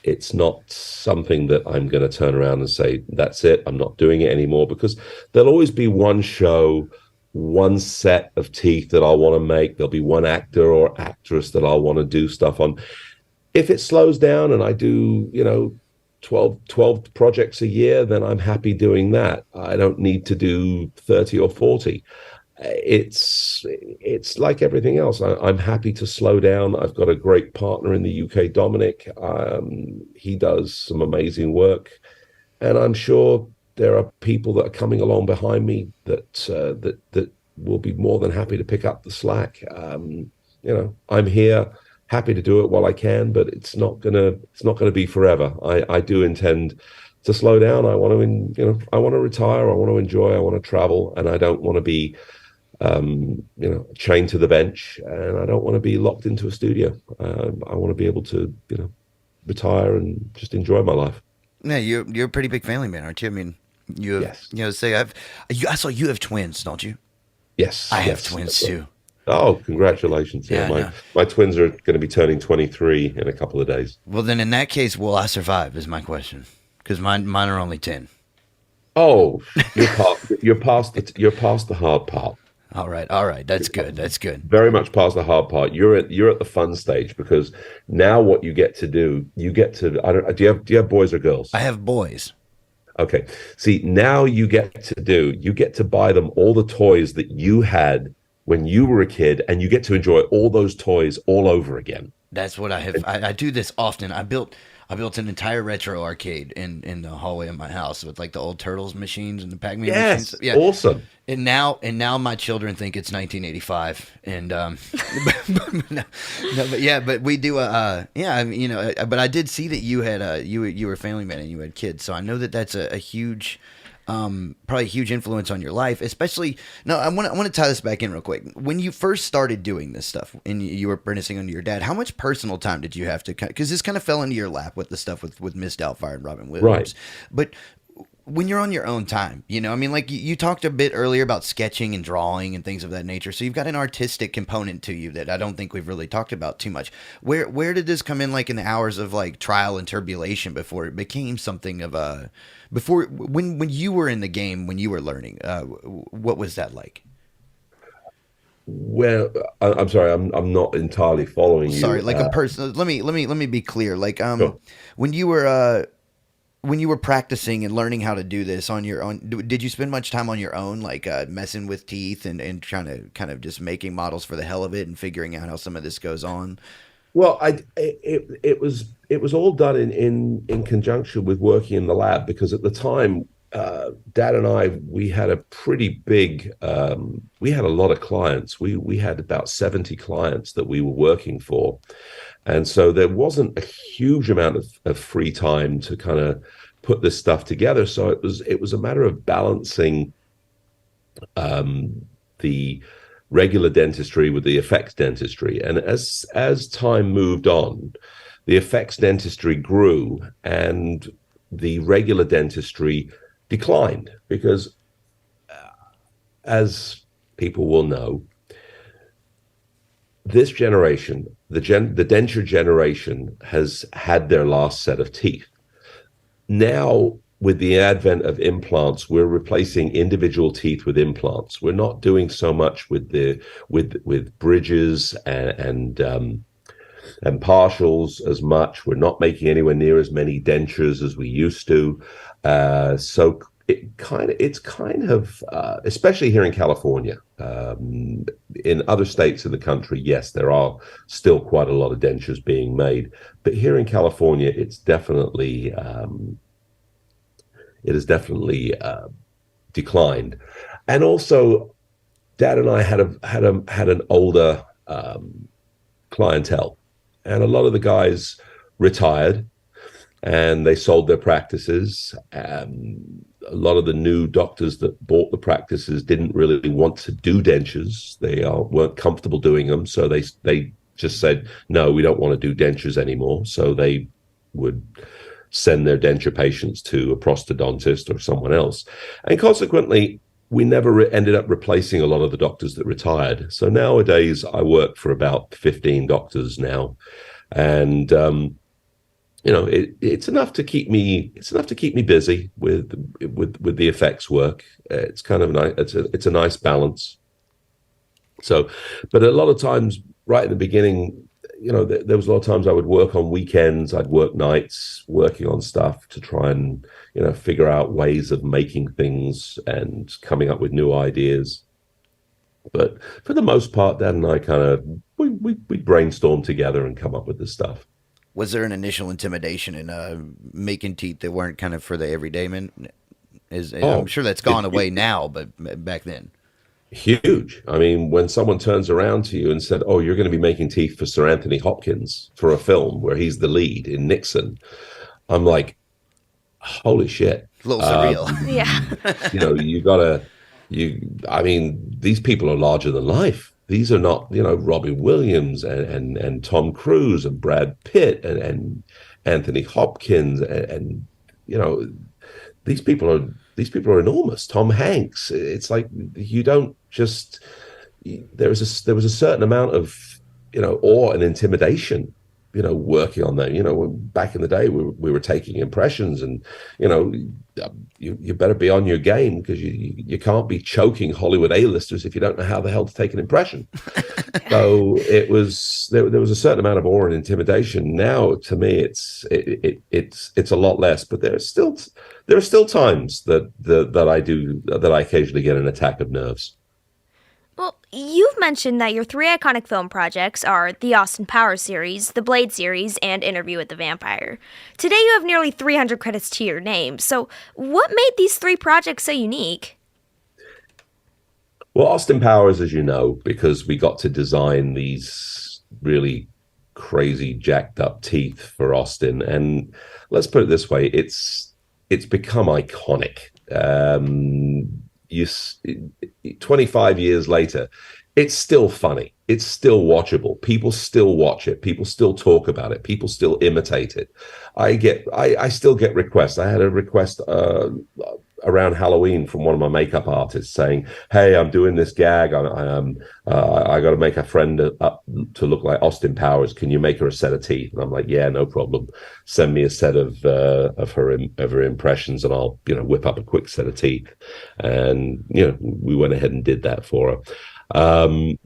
It's not something that I'm going to turn around and say, that's it, I'm not doing it anymore, because there'll always be one show, one set of teeth that I'll want to make. There'll be one actor or actress that I'll want to do stuff on. If it slows down and I do, 12 projects a year, then I'm happy doing that. I don't need to do 30 or 40. It's like everything else. I'm happy to slow down. I've got a great partner in the UK, Dominic. He does some amazing work, and I'm sure there are people that are coming along behind me that will be more than happy to pick up the slack. I'm here, happy to do it while I can, but it's not gonna be forever. I do intend to slow down. I want to retire. I want to enjoy. I want to travel, and I don't want to be chained to the bench, and I don't want to be locked into a studio. I want to be able to retire and just enjoy my life. Yeah, you're a pretty big family man, aren't you? I mean, you have, yes. I saw you have twins, don't you? Yes, I have twins too. Oh, congratulations! Yeah, my twins are going to be turning 23 in a couple of days. Well, then in that case, will I survive? Is my question, because mine are only 10. Oh, you're past the hard part. All right. All right. That's good. That's good. Very much past the hard part. You're at the fun stage, because now what you get to do, you get to, I don't, do you have boys or girls? I have boys. Okay. See, now you get to buy them all the toys that you had when you were a kid, and you get to enjoy all those toys all over again. That's what I have. I do this often. I built an entire retro arcade in the hallway of my house with like the old Turtles machines and the Pac-Man machines. Yes, awesome. And now my children think it's 1985, and but we do but I did see that you had you were a family man and you had kids, so I know that that's a huge. Probably a huge influence on your life, especially. No, I want to tie this back in real quick. When you first started doing this stuff and you were apprenticing under your dad, how much personal time did you have to? Because this kind of fell into your lap with the stuff with Miss Doubtfire and Robin Williams, right? But when you're on your own time, I mean, like you talked a bit earlier about sketching and drawing and things of that nature. So you've got an artistic component to you that I don't think we've really talked about too much. Where did this come in, like in the hours of like trial and tribulation before it became something of a, before when you were in the game, when you were learning, what was that like? Well, I'm sorry, I'm not entirely following you. Sorry, like a person. Let me be clear. Like sure. when you were practicing and learning how to do this on your own, did you spend much time on your own, like messing with teeth and trying to kind of just making models for the hell of it and figuring out how some of this goes on? Well, it was all done in conjunction with working in the lab, because at the time, Dad and I, we had a pretty big, we had a lot of clients. We had about 70 clients that we were working for. And so there wasn't a huge amount of free time to kind of put this stuff together. So it was a matter of balancing the regular dentistry with the effects dentistry. And as time moved on, the effects dentistry grew and the regular dentistry declined, because as people will know, this generation, the denture generation, has had their last set of teeth. Now, with the advent of implants, we're replacing individual teeth with implants. We're not doing so much with bridges and partials as much. We're not making anywhere near as many dentures as we used to. So it's kind of especially here in California. In other states in the country, yes, there are still quite a lot of dentures being made, but here in California, it's definitely it has definitely declined. And also, Dad and I had an older clientele, and a lot of the guys retired and they sold their practices. A lot of the new doctors that bought the practices didn't really want to do dentures. They weren't comfortable doing them, so they just said, no, we don't want to do dentures anymore. So they would send their denture patients to a prosthodontist or someone else. And consequently, we never ended up replacing a lot of the doctors that retired. So nowadays, I work for about 15 doctors now, and it's enough to keep me. It's enough to keep me busy with the effects work. It's kind of nice. It's a nice balance. So, but a lot of times, right at the beginning, there was a lot of times I would work on weekends. I'd work nights, working on stuff to try and figure out ways of making things and coming up with new ideas. But for the most part, Dad and I we brainstorm together and come up with this stuff. Was there an initial intimidation in making teeth that weren't kind of for the everyday man? I'm sure that's gone away now, but back then. Huge. I mean, when someone turns around to you and said, oh, you're going to be making teeth for Sir Anthony Hopkins for a film where he's the lead in Nixon, I'm like, holy shit. A little surreal. I mean, these people are larger than life. These are not, Robin Williams and Tom Cruise and Brad Pitt and Anthony Hopkins and these people are enormous. Tom Hanks. It's like you don't just. There was a certain amount of awe and intimidation working on that. Back in the day, we were taking impressions, and you better be on your game, because you can't be choking Hollywood A-listers if you don't know how the hell to take an impression. So it was there was a certain amount of awe and intimidation. Now, to me, it's a lot less, but there are still times that I occasionally get an attack of nerves. Well, you've mentioned that your 3 iconic film projects are the Austin Powers series, the Blade series, and Interview with the Vampire. Today you have nearly 300 credits to your name, so what made these 3 projects so unique? Well, Austin Powers, as you know, because we got to design these really crazy, jacked up teeth for Austin. And let's put it this way, it's become iconic. 25 years later, it's still funny. It's still watchable. People still watch it. People still talk about it. People still imitate it. I still get requests. I had a request around Halloween from one of my makeup artists saying, "Hey, I'm doing this gag. I got to make a friend up to look like Austin Powers. Can you make her a set of teeth?" And I'm like, "Yeah, no problem. Send me a set of her impressions, and I'll whip up a quick set of teeth." And we went ahead and did that for her.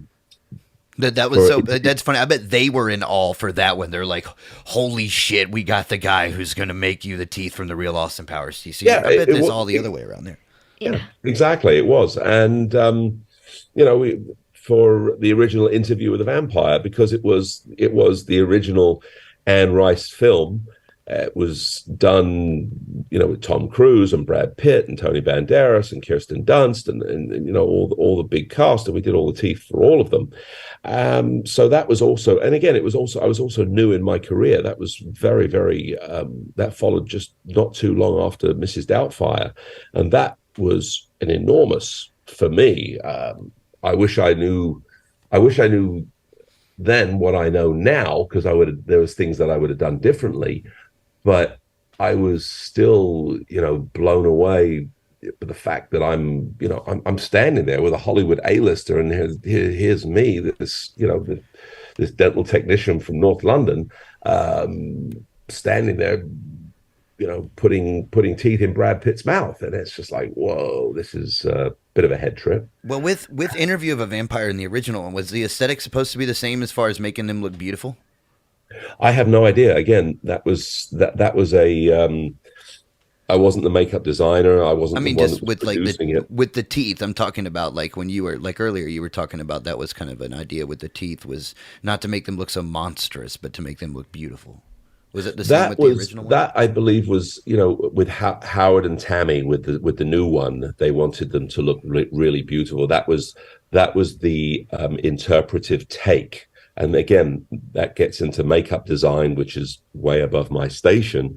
That was so. That's funny. I bet they were in awe for that one. They're like, "Holy shit, we got the guy who's going to make you the teeth from the real Austin Powers teeth." So yeah, I bet there's all the other way around there. Yeah, exactly. It was, and for the original Interview with the Vampire, because it was the original Anne Rice film. It was done, with Tom Cruise and Brad Pitt and Tony Banderas and Kirsten Dunst and all the big cast, and we did all the teeth for all of them. So that was also, and again, I was also new in my career. That was very, very. That followed just not too long after Mrs. Doubtfire, and that was an enormous for me. I wish I knew then what I know now, because there was things that I would have done differently. But I was still, blown away by the fact that I'm standing there with a Hollywood A-lister, and here's me, this dental technician from North London, standing there, putting teeth in Brad Pitt's mouth, and it's just like, whoa, this is a bit of a head trip. Well, with Interview of a Vampire in the original one, was the aesthetic supposed to be the same as far as making them look beautiful? I have no idea. Again, that was a. I wasn't the makeup designer. I wasn't. I mean, just with with the teeth. I'm talking about like when you were earlier. You were talking about that was kind of an idea with the teeth, was not to make them look so monstrous, but to make them look beautiful. Was it the same with the original one? That, I believe, was with Howard and Tammy with the new one. They wanted them to look really beautiful. That was the interpretive take. And again, that gets into makeup design, which is way above my station.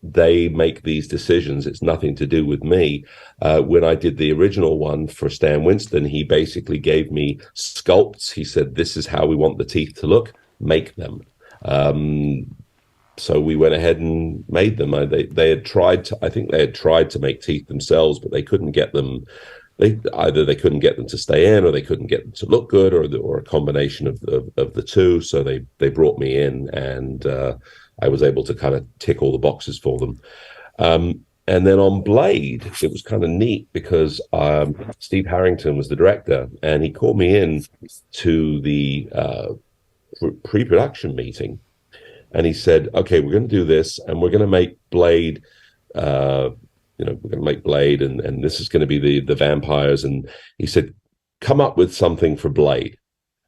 They make these decisions. It's nothing to do with me. When I did the original one for Stan Winston, he basically gave me sculpts. He said, "This is how we want the teeth to look. Make them." So we went ahead and made them. They had tried to. I think they had tried to make teeth themselves, but they couldn't get them. They couldn't get them to stay in, or they couldn't get them to look good, or a combination of the two. So they brought me in, and I was able to kind of tick all the boxes for them. And then on Blade, it was kind of neat because Steve Harrington was the director, and he called me in to the pre-production meeting, and he said, "Okay, we're going to do this, and we're going to make Blade." We're going to make Blade, and this is going to be the vampires. And he said, "Come up with something for Blade."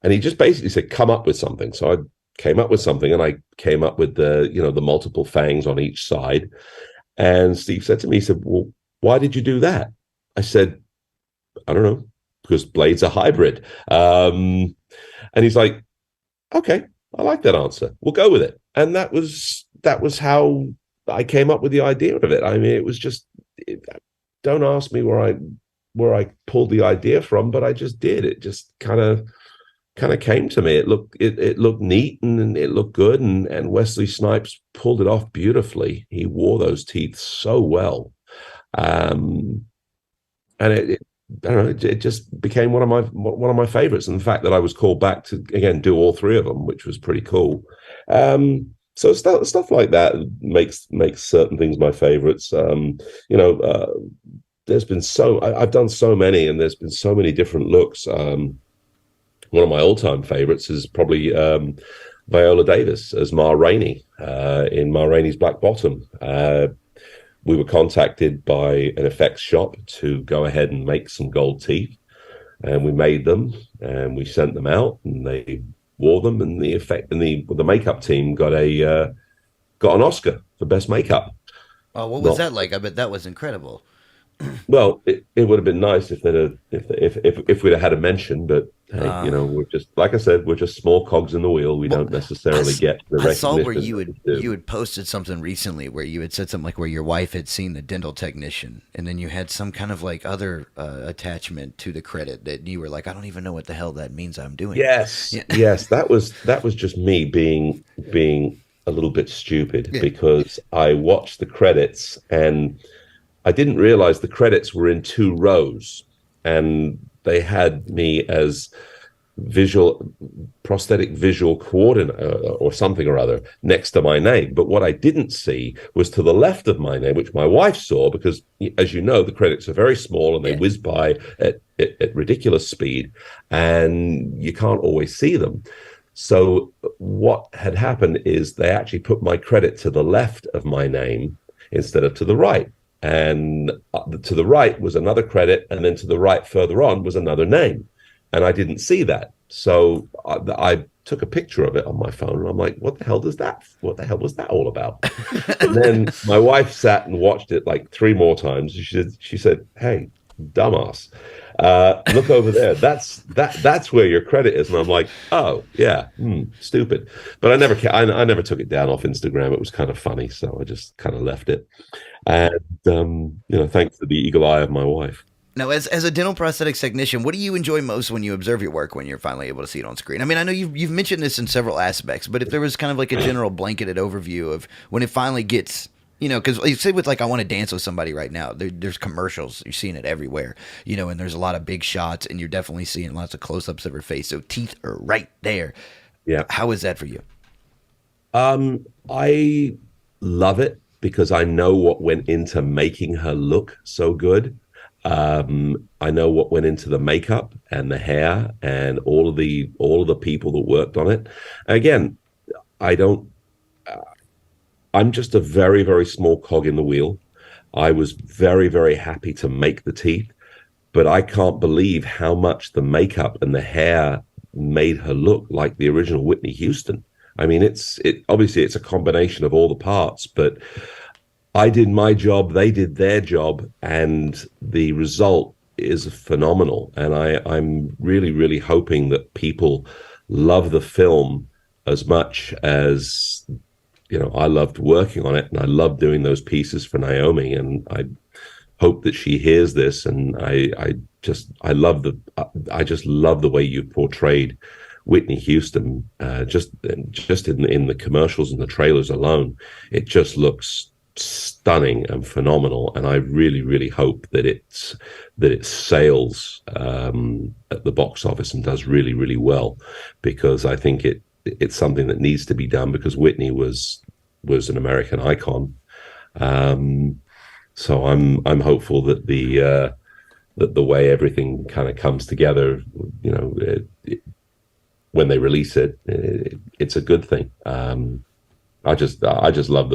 And he just basically said, "Come up with something." So I came up with something, and I came up with the multiple fangs on each side. And Steve said to me, he said, "Well, why did you do that?" I said, "I don't know, because Blade's a hybrid." And he's like, "Okay, I like that answer. We'll go with it." And that was how I came up with the idea of it. I mean, it was just, don't ask me where I pulled the idea from, but I just did. It just kind of came to me. It looked neat, and it looked good, and Wesley Snipes pulled it off beautifully. He wore those teeth so well, and I don't know, it just became one of my favorites. And the fact that I was called back to again do all three of them, which was pretty cool. So stuff like that makes certain things my favorites. You know, there's been I've done so many, and there's been so many different looks. One of my all-time favorites is probably Viola Davis as Ma Rainey in Ma Rainey's Black Bottom. We were contacted by an effects shop to go ahead and make some gold teeth, and we made them and we sent them out, and they wore them, and the makeup team got an Oscar for best makeup. Oh, what was that like? I bet that was incredible. Well, it would have been nice if we'd have had a mention, but hey, you know, we're just, like I said, we're just small cogs in the wheel. We don't necessarily get the recognition. I saw where you had posted something recently where you had said something like where your wife had seen the dental technician, and then you had some kind of like other attachment to the credit that you were like, I don't even know what the hell that means. I'm doing. Yes, yeah. Yes, that was just me being a little bit stupid, because I watched the credits and I didn't realize the credits were in 2 rows, and they had me as prosthetic visual coordinator or something or other next to my name. But what I didn't see was to the left of my name, which my wife saw, because as you know, the credits are very small and they whiz by at ridiculous speed, and you can't always see them. So what had happened is they actually put my credit to the left of my name instead of to the right. And to the right was another credit, and then to the right further on was another name. And I didn't see that. So I took a picture of it on my phone, and I'm like, what the hell was that all about? And then my wife sat and watched it like 3 more times. She said, hey, dumbass, look over there. That's where your credit is. And I'm like, oh yeah, stupid. But I never took it down off Instagram. It was kind of funny, so I just kind of left it. And you know, thanks to the eagle eye of my wife. Now, as a dental prosthetics technician, what do you enjoy most when you observe your work, when you're finally able to see it on screen? I mean, I know you've mentioned this in several aspects, but if there was kind of like a general blanketed overview of when it finally gets, you know, because you say with like, I want to dance with somebody right now, there's commercials, you're seeing it everywhere, you know, and there's a lot of big shots, and you're definitely seeing lots of close-ups of her face, so teeth are right there. Yeah. How is that for you? I love it, because I know what went into making her look so good. I know what went into the makeup and the hair and all of the people that worked on it. Again, I'm just a very, very small cog in the wheel. I was very, very happy to make the teeth, but I can't believe how much the makeup and the hair made her look like the original Whitney Houston. I mean, obviously it's a combination of all the parts, but I did my job, they did their job, and the result is phenomenal. And I'm really, really hoping that people love the film as much as, you know, I loved working on it, and I loved doing those pieces for Naomi. And I hope that she hears this. And I just love the way you portrayed Whitney Houston, just in the commercials and the trailers alone. It just looks stunning and phenomenal, and I really, really hope that it sails at the box office and does really, really well, because I think it's something that needs to be done, because Whitney was an American icon. So I'm hopeful that the way everything kind of comes together, you know, when they release it, it's a good thing. I just love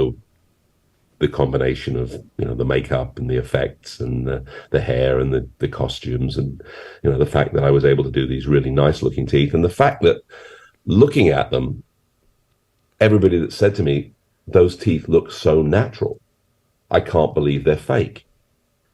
the combination of, you know, the makeup and the effects and the hair and the costumes, and, you know, the fact that I was able to do these really nice looking teeth, and the fact that looking at them, everybody that said to me, those teeth look so natural, I can't believe they're fake.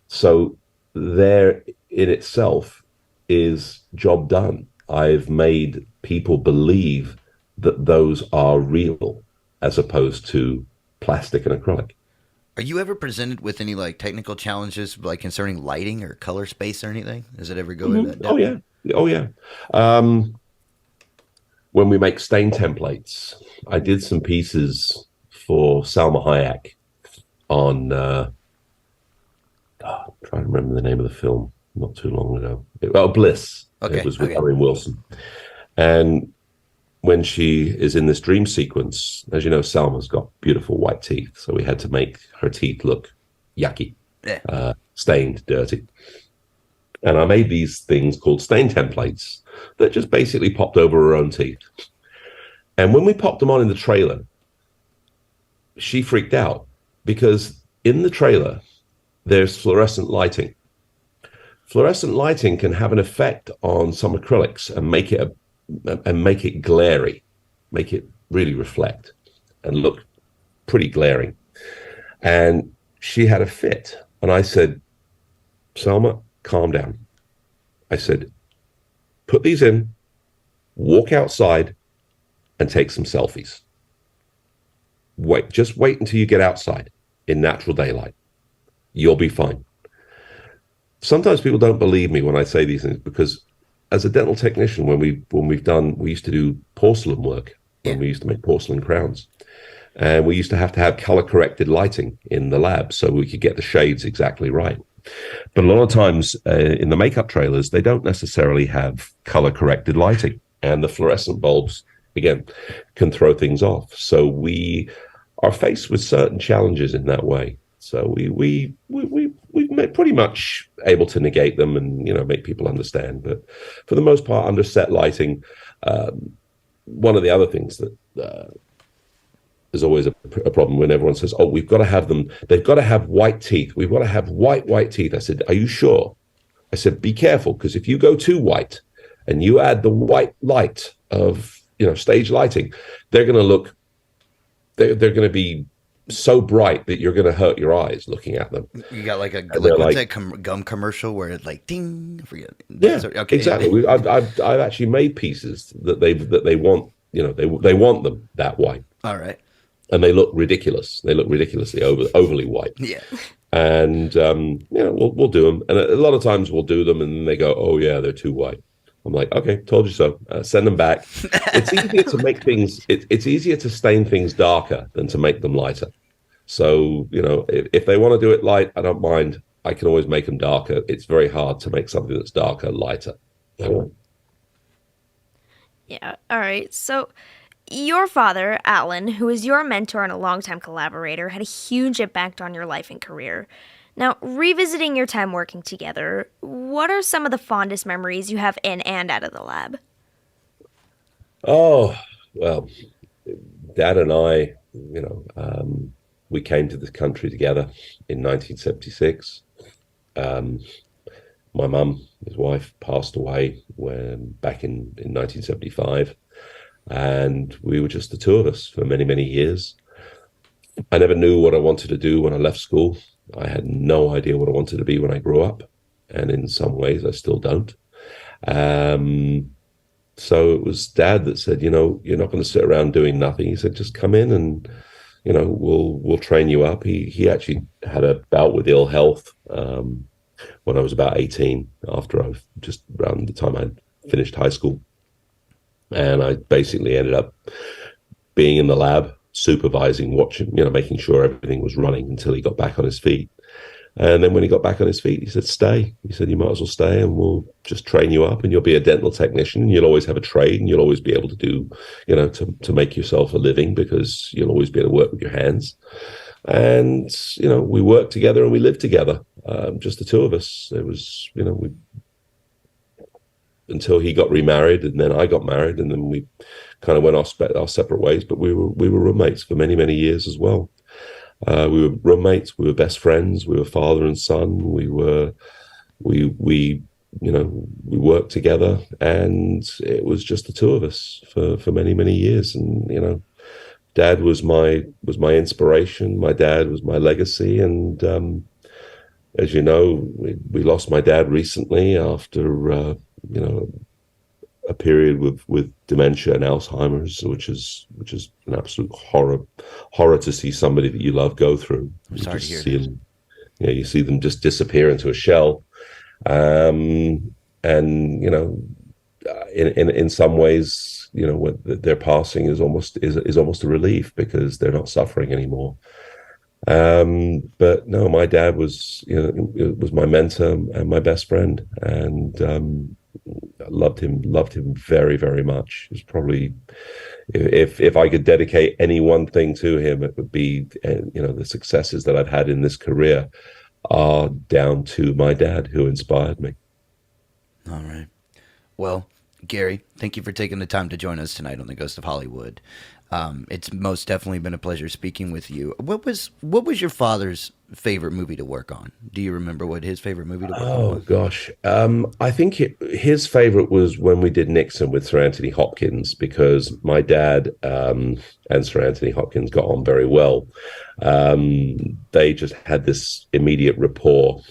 So there in itself is job done. I've made people believe that those are real, as opposed to plastic and acrylic. Are you ever presented with any like technical challenges, like concerning lighting or color space or anything? Does it ever go into that depth? Oh yeah. When we make stain templates, I did some pieces for Salma Hayek on. I'm trying to remember the name of the film. not too long ago. Bliss. Okay, It was with okay. Owen Wilson. And when she is in this dream sequence, as you know, Salma's got beautiful white teeth, so we had to make her teeth look yucky, Yeah. stained, dirty. And I made these things called stain templates that just basically popped over her own teeth. And when we popped them on in the trailer, she freaked out because in the trailer, there's fluorescent lighting. Fluorescent lighting can have an effect on some acrylics and make it glary, make it really reflect and look pretty glaring. And she had a fit. And I said, Selma, calm down. I said, put these in, walk outside, and take some selfies. Just wait until you get outside in natural daylight. You'll be fine. Sometimes people don't believe me when I say these things because as a dental technician, we used to do porcelain work when we used to make porcelain crowns. And we used to have color corrected lighting in the lab so we could get the shades exactly right. But a lot of times in the makeup trailers, they don't necessarily have color corrected lighting. And the fluorescent bulbs, again, can throw things off. So we are faced with certain challenges in that way. So we're pretty much able to negate them and, make people understand. But for the most part, under set lighting, one of the other things that there's always a problem when everyone says, oh, we've got to have them. They've got to have white teeth. We've got to have white teeth. I said, are you sure? I said, be careful, because if you go too white and you add the white light of, stage lighting, they're going to be so bright that you're going to hurt your eyes looking at them. You got like what's that gum commercial where it's like ding? I forget. Yeah, okay. Exactly. I've actually made pieces that they want. They want them that white. All right. And they look ridiculous. They look ridiculously overly white. Yeah. And we'll do them. And a lot of times we'll do them, and they go, "Oh yeah, they're too white." I'm like, "Okay, told you so." Send them back. It's easier to make things. It's easier to stain things darker than to make them lighter. So if they want to do it light, I don't mind. I can always make them darker. It's very hard to make something that's darker lighter. Yeah. All right. So, your father, Alan, who is your mentor and a longtime collaborator, had a huge impact on your life and career. Now, revisiting your time working together, what are some of the fondest memories you have in and out of the lab? Oh, well, Dad and I, we came to this country together in 1976. My mum, his wife, passed away back in 1975. And we were just the two of us for many, many years. I never knew what I wanted to do when I left school. I had no idea what I wanted to be when I grew up. And in some ways, I still don't. So it was Dad that said, you're not going to sit around doing nothing. He said, just come in and, we'll train you up. He actually had a bout with ill health when I was about 18, after just around the time I'd finished high school. And I basically ended up being in the lab, supervising, watching, making sure everything was running until he got back on his feet. And then when he got back on his feet, he said, stay. He said, you might as well stay and we'll just train you up and you'll be a dental technician and you'll always have a trade and you'll always be able to do, to make yourself a living because you'll always be able to work with your hands. And, we worked together and we lived together, just the two of us. It was, until he got remarried and then I got married and then we kind of went our separate ways, but we were roommates for many, many years as well. We were roommates, we were best friends, we were father and son, we worked together and it was just the two of us for many, many years. And, Dad was my inspiration. My dad was my legacy. And, as you know, we lost my dad recently after, a period with dementia and Alzheimer's, which is an absolute horror to see somebody that you love go through. I'm sorry to hear that. You see them just disappear into a shell, and in some ways, their passing is almost a relief because they're not suffering anymore. But no, my dad was, was my mentor and my best friend, and loved him very, very much. It's probably, if I could dedicate any one thing to him, it would be, the successes that I've had in this career are down to my dad, who inspired me. All right. Well, Gary, thank you for taking the time to join us tonight on The Ghost of Hollywood. It's most definitely been a pleasure speaking with you. What was your father's favorite movie to work on? Do you remember what his favorite movie to work on was? Oh gosh, I think his favorite was when we did Nixon with Sir Anthony Hopkins, because my dad and Sir Anthony Hopkins got on very well. They just had this immediate rapport.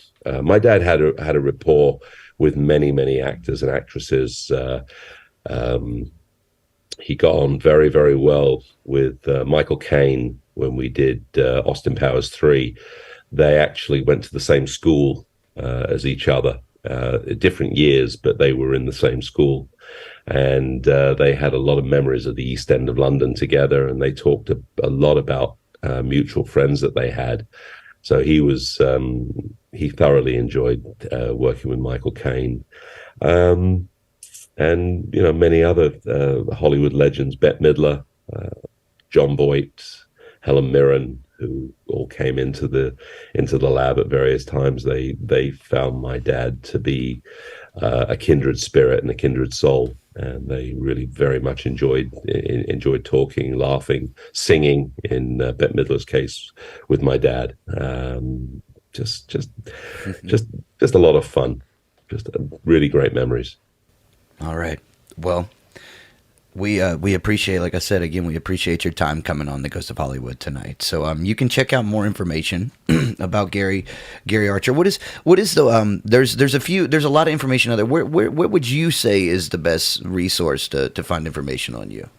My dad had a rapport with many actors and actresses. He got on very, very well with Michael Caine when we did Austin Powers 3. They actually went to the same school as each other, different years, but they were in the same school. And they had a lot of memories of the East End of London together, and they talked a lot about mutual friends that they had. So he thoroughly enjoyed working with Michael Caine. And many other Hollywood legends, Bette Midler, John Voight, Helen Mirren, who all came into the lab at various times. They found my dad to be a kindred spirit and a kindred soul, and they really very much enjoyed talking, laughing, singing. In Bette Midler's case, with my dad, just a lot of fun, just really great memories. All right. Well, we appreciate, like I said, again, we appreciate your time coming on The Ghost of Hollywood tonight. So you can check out more information about Gary Archer. What is the there's a lot of information out there. What would you say is the best resource to find information on you?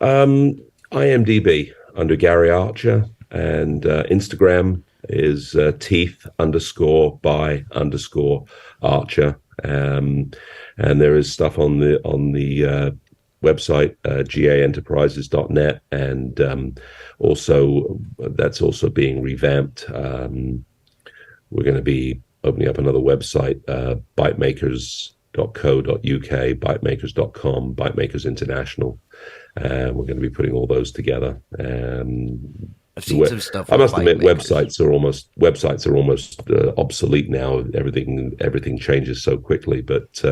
IMDb under Gary Archer, and Instagram is teeth_by_Archer. And there is stuff on the website, gaenterprises.net, and also that's also being revamped. We're going to be opening up another website, bitemakers.co.uk, bitemakers.com, Bitemakers International, and we're going to be putting all those together. I've seen some stuff. I must admit, websites are almost obsolete now. Everything changes so quickly. But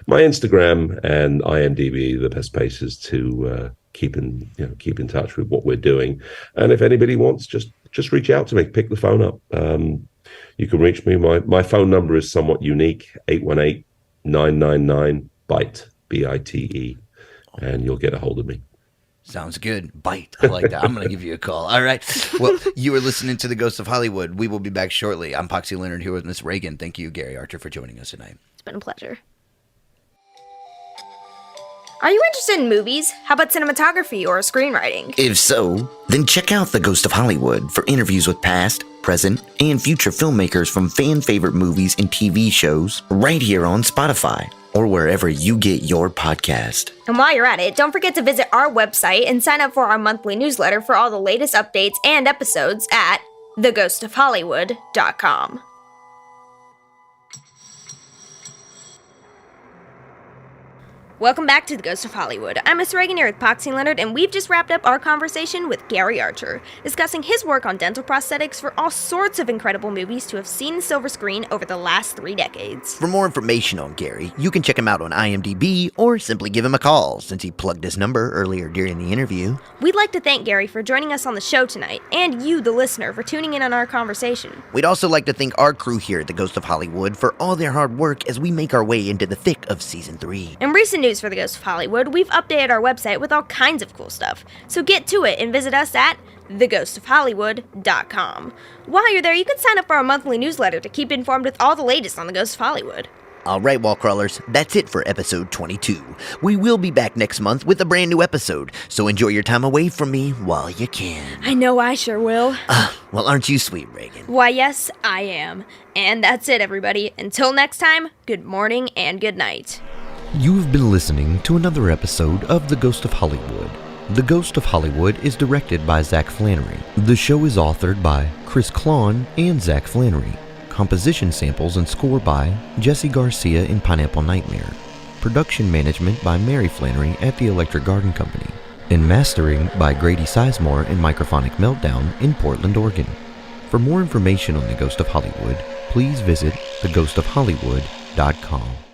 my Instagram and IMDb are the best places to keep in touch with what we're doing. And if anybody wants, just reach out to me. Pick the phone up. You can reach me. My phone number is somewhat unique: 818-999-BITE, BITE, and you'll get a hold of me. Sounds good. Bite. I like that. I'm going to give you a call. All right. Well, you are listening to The Ghost of Hollywood. We will be back shortly. I'm Poxy Leonard here with Miss Ragan. Thank you, Gary Archer, for joining us tonight. It's been a pleasure. Are you interested in movies? How about cinematography or screenwriting? If so, then check out The Ghost of Hollywood for interviews with past, present, and future filmmakers from fan favorite movies and TV shows right here on Spotify or wherever you get your podcast. And while you're at it, don't forget to visit our website and sign up for our monthly newsletter for all the latest updates and episodes at theghostofhollywood.com. Welcome back to The Ghost of Hollywood. I'm Miss Ragan here with Poxy Leonard, and we've just wrapped up our conversation with Gary Archer, discussing his work on dental prosthetics for all sorts of incredible movies to have seen the silver screen over the last 3 decades. For more information on Gary, you can check him out on IMDb or simply give him a call, since he plugged his number earlier during the interview. We'd like to thank Gary for joining us on the show tonight, and you, the listener, for tuning in on our conversation. We'd also like to thank our crew here at The Ghost of Hollywood for all their hard work as we make our way into the thick of Season 3. In recent news for The Ghost of Hollywood, we've updated our website with all kinds of cool stuff. So get to it and visit us at theghostofhollywood.com. While you're there, you can sign up for our monthly newsletter to keep informed with all the latest on The Ghost of Hollywood. Alright, wall crawlers, that's it for episode 22. We will be back next month with a brand new episode, so enjoy your time away from me while you can. I know I sure will. Well, aren't you sweet, Ragan? Why, yes, I am. And that's it, everybody. Until next time, good morning and good night. You've been listening to another episode of The Ghost of Hollywood. The Ghost of Hollywood is directed by Zach Flannery. The show is authored by Chris Klon and Zach Flannery. Composition samples and score by Jesse Garcia in Pineapple Nightmare. Production management by Mary Flannery at the Electric Garden Company. And mastering by Grady Sizemore and Microphonic Meltdown in Portland, Oregon. For more information on The Ghost of Hollywood, please visit theghostofhollywood.com.